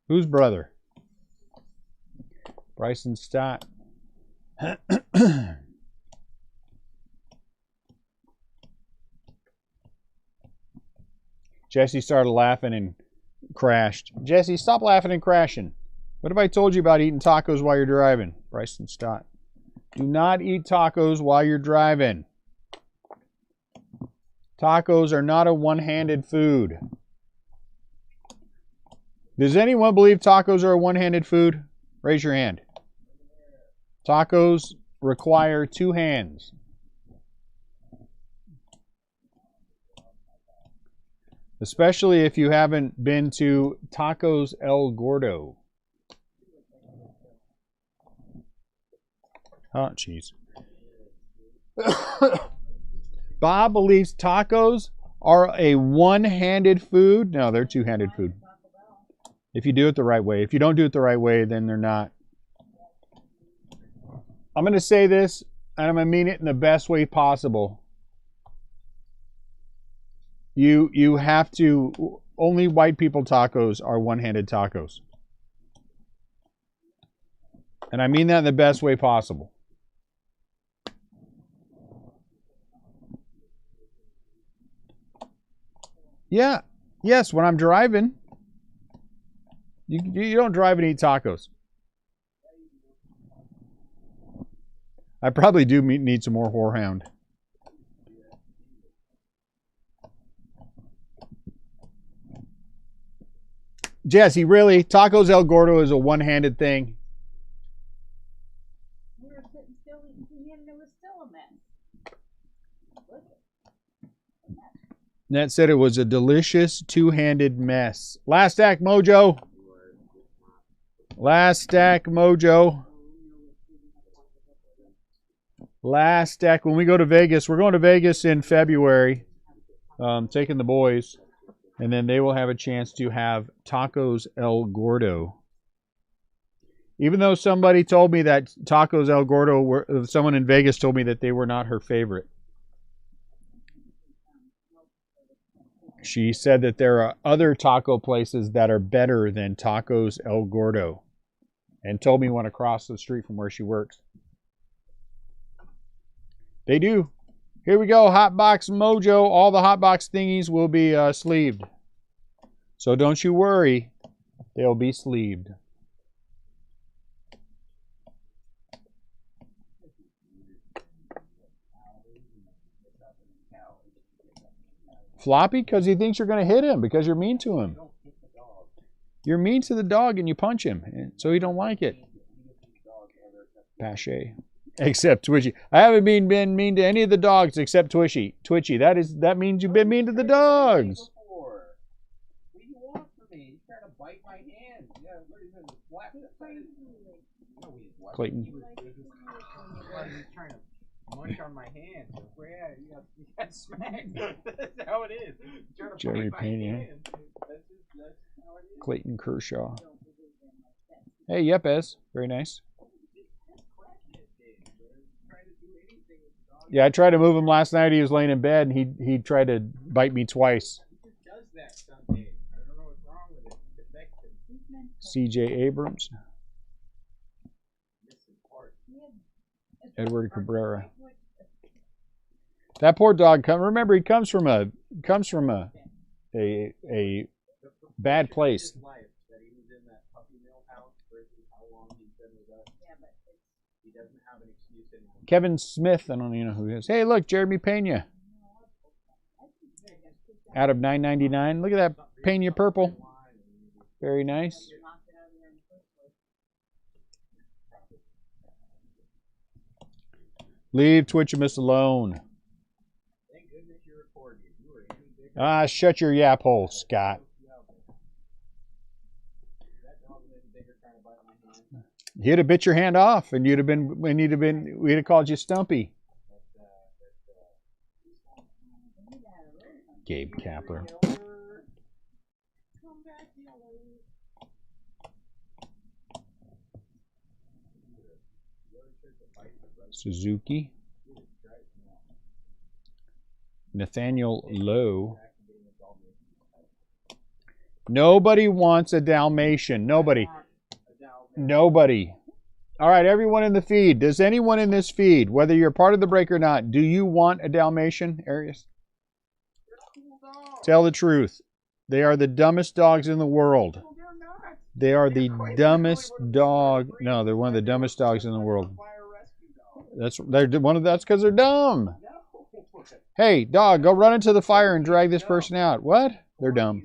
Whose brother? Bryson Stott. Jesse started laughing and crashed. Jesse, stop laughing and crashing. What have I told you about eating tacos while you're driving? Bryson Stott. Do not eat tacos while you're driving. Tacos are not a one-handed food. Does anyone believe tacos are a one-handed food? Raise your hand. Tacos require two hands. Especially if you haven't been to Tacos El Gordo. Oh, jeez. Bob believes tacos are a one-handed food. No, they're two-handed food. If you do it the right way. If you don't do it the right way, then they're not. I'm going to say this, and I'm going to mean it in the best way possible. You have to. Only white people tacos are one-handed tacos, and I mean that in the best way possible. Yeah. Yes, when I'm driving, you don't drive and eat tacos. I probably do need some more Whorehound. Jesse, really? Tacos El Gordo is a one-handed thing. We were sitting still eating and it was still a mess. Nat said it was a delicious two-handed mess. Last stack mojo. Last stack mojo. Last stack. When we go to Vegas, we're going to Vegas in February, taking the boys, and then they will have a chance to have Tacos El Gordo. Even though somebody told me that Tacos El Gordo were, someone in Vegas told me that they were not her favorite. She said that there are other taco places that are better than Tacos El Gordo, and told me one across the street from where she works. They do. Here we go, Hot Box Mojo. All the Hot Box thingies will be sleeved. So don't you worry, they'll be sleeved. Floppy, because he thinks you're going to hit him because you're mean to him. You're mean to the dog and you punch him, so he don't like it. Pache. Except Twitchy. I haven't been mean to any of the dogs except Twitchy. Twitchy, that means you've been mean to the dogs. What do you want from me? He's trying to bite my hand. Yeah, what is it? Slap it. Clayton. He's trying to munch on my hand. So, yeah, you got smacked. That's how it is. Jeremy Pena. That's how it is. Clayton Kershaw. Hey, Yepes. Very nice. Yeah, I tried to move him last night. He was laying in bed, and he tried to bite me twice. He just does that some days. I don't know what's wrong with it. It affects him. C.J. Abrams. Edward Cabrera. That poor dog. Remember, he comes from a bad place. Kevin Smith, I don't even know who he is. Hey, look, Jeremy Pena. Out of $9.99. Look at that Pena purple. Very nice. Leave Twitchamus alone. Ah, shut your yap hole, Scott. He'd have bit your hand off, and we'd have called you Stumpy. Gabe Kapler. Suzuki. Nathaniel Lowe. Nobody wants a Dalmatian. Nobody. All right, everyone in the feed. Does anyone in this feed, whether you're part of the break or not, do you want a Dalmatian, Arius? Tell the truth. They are the dumbest dogs in the world. They are the dumbest dog. No, they're one of the dumbest dogs in the world. That's because they're dumb. Hey, dog, go run into the fire and drag this person out. What? They're dumb.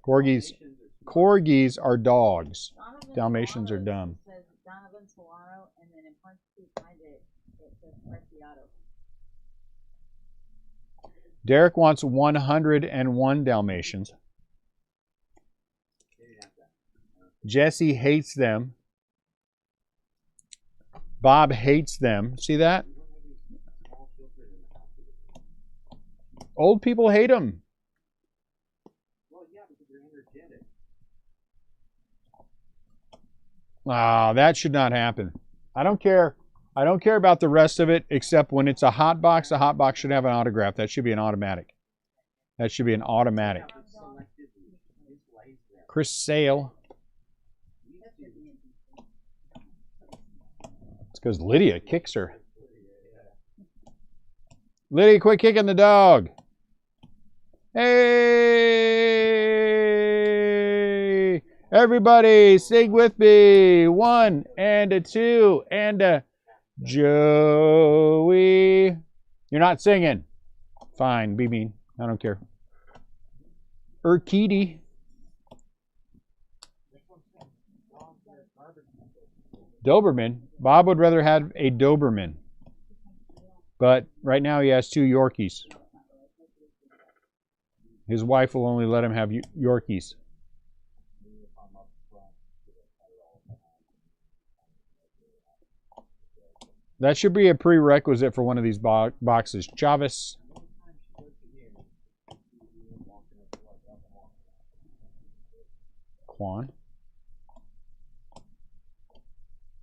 Corgis are dogs. Dalmatians are dumb. It says Donovan Solano, and then in parentheses behind it, it says Preciado. Derek wants 101 Dalmatians. Jesse hates them. Bob hates them. See that? Old people hate them. Ah, that should not happen. I don't care. I don't care about the rest of it, except when it's a hot box should have an autograph. That should be an automatic. That should be an automatic. Chris Sale. It's because Lydia kicks her. Lydia, quit kicking the dog. Hey! Everybody, sing with me. 1 and a 2 and a Joey. You're not singing. Fine, be mean. I don't care. Urquidi. Doberman. Bob would rather have a Doberman. But right now he has 2 Yorkies. His wife will only let him have Yorkies. That should be a prerequisite for one of these boxes. Chavez. Quan.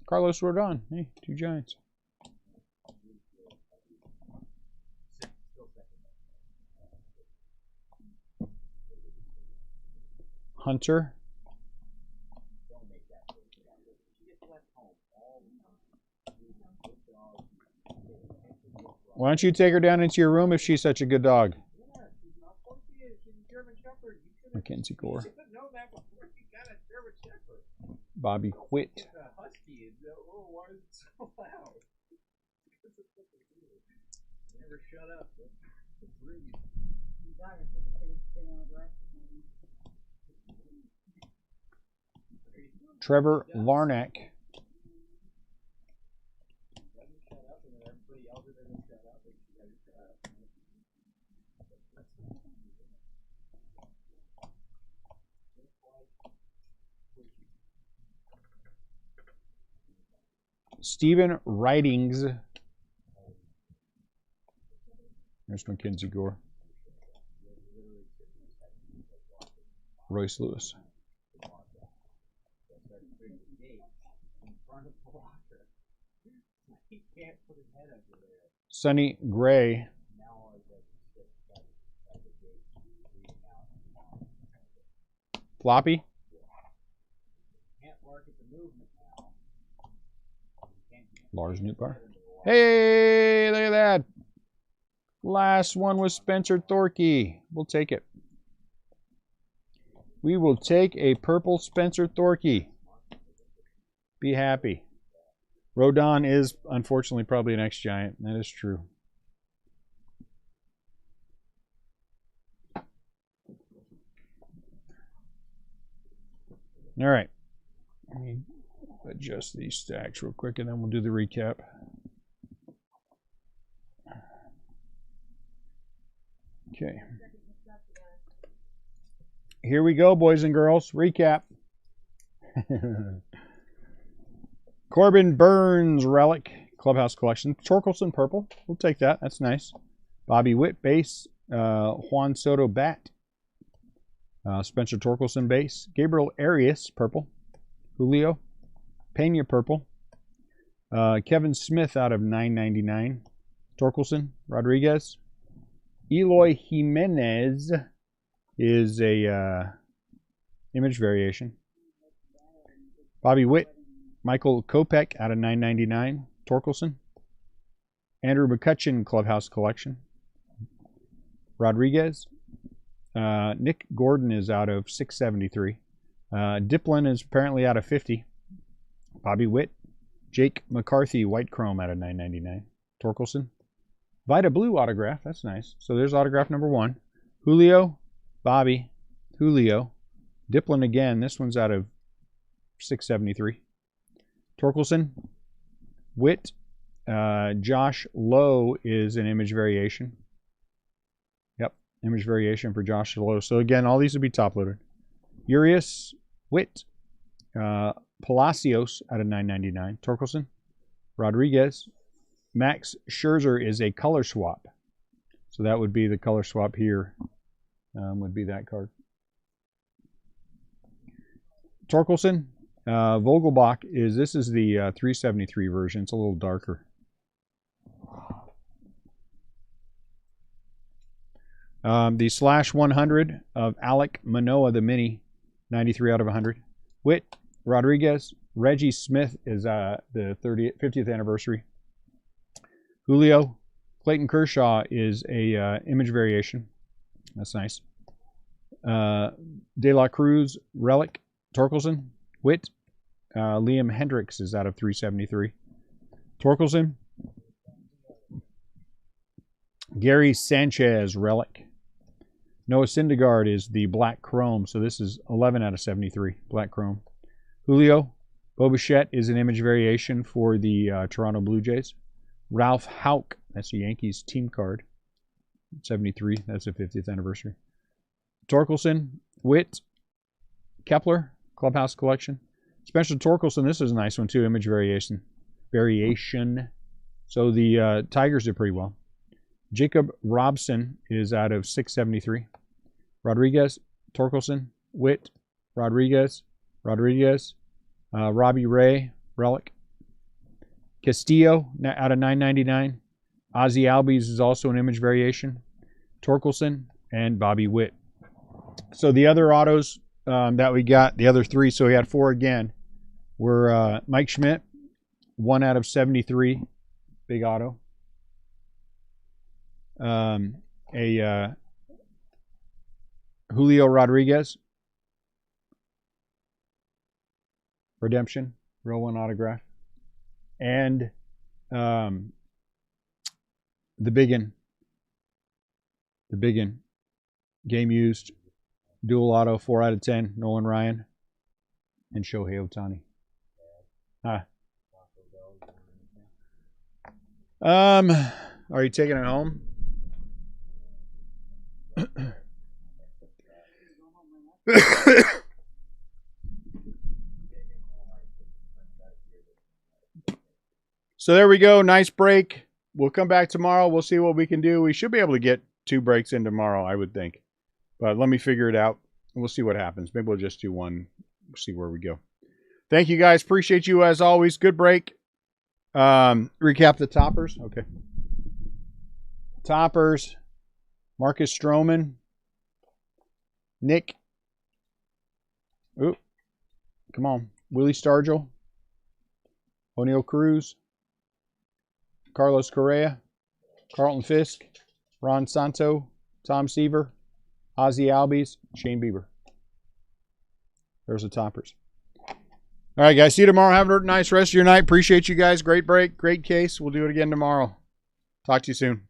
Carlos Rodon. Hey, 2 Giants. Hunter. Why don't you take her down into your room if she's such a good dog? Mackenzie Gore. Bobby Whitt. Trevor Larnack. Stephen Writings. There's Mackenzie Gore. Royce Lewis. Sonny Gray. Floppy. Lars Newbar. Hey, look at that. Last one was Spencer Thorkey. We'll take it. We will take a purple Spencer Thorkey. Be happy. Rodon is, unfortunately, probably an ex-Giant. That is true. All right. Let me adjust these stacks real quick, and then we'll do the recap. Okay. Here we go, boys and girls. Recap. Corbin Burns relic clubhouse collection. Torkelson purple. We'll take that. That's nice. Bobby Witt base. Juan Soto bat. Spencer Torkelson base. Gabriel Arias purple. Julio. Pena purple. Kevin Smith out of 9.99. Torkelson. Rodriguez. Eloy Jimenez is a image variation. Bobby Witt. Michael Kopech out of 9.99. Torkelson. Andrew McCutcheon clubhouse collection. Rodriguez. Nick Gordon is out of 673. Diplin is apparently out of 50. Bobby Witt. Jake McCarthy white chrome out of 9.99. Torkelson. Vita Blue autograph. That's nice. So there's autograph number 1. Julio. Bobby. Julio. Diplin again. This one's out of 673. Torkelson. Witt. Josh Lowe is an image variation. Yep. Image variation for Josh Lowe. So again, all these would be top loaded. Urias. Witt. Palacios out of 9.99. Torkelson. Rodriguez. Max Scherzer is a color swap. So that would be the color swap here. Would be that card. Torkelson. Vogelbach is, this is the 373 version. It's a little darker. The slash 100 of Alec Manoa, the mini, 93 out of 100. Whit Rodriguez. Reggie Smith is the 50th anniversary. Julio. Clayton Kershaw is a image variation. That's nice. De La Cruz Relic. Torkelson. Whit. Liam Hendricks is out of 373. Torkelson. Gary Sanchez Relic. Noah Syndergaard is the black chrome, so this is 11 out of 73, black chrome. Julio. Bo Bichette is an image variation for the Toronto Blue Jays. Ralph Houck, that's the Yankees team card, 73, that's the 50th anniversary. Torkelson, Witt, Kepler, Clubhouse Collection. Spencer Torkelson, this is a nice one too, image variation. So the Tigers did pretty well. Jacob Robson is out of 673. Rodriguez, Torkelson, Witt, Rodriguez, Robbie Ray, Relic. Castillo, out of 999. Ozzie Albies is also an image variation. Torkelson, and Bobby Witt. So the other autos that we got, the other three, so we had four again, were Mike Schmidt, 1 out of 73, big auto. Julio Rodriguez, redemption, real one autograph, and the biggin, game used, dual auto, 4 out of 10, Nolan Ryan, and Shohei Ohtani. Are you taking it home? So there we go. Nice break. We'll come back tomorrow. We'll see what we can do. We should be able to get 2 breaks in tomorrow, I would think. But let me figure it out. We'll see what happens. Maybe we'll just do one. See where we go. Thank you, guys. Appreciate you as always. Good break. Recap the toppers. Okay. Toppers. Marcus Stroman. Nick. Oop. Come on. Willie Stargell. O'Neill Cruz. Carlos Correa. Carlton Fisk. Ron Santo. Tom Seaver. Ozzie Albies. Shane Bieber. There's the toppers. All right, guys. See you tomorrow. Have a nice rest of your night. Appreciate you guys. Great break. Great case. We'll do it again tomorrow. Talk to you soon.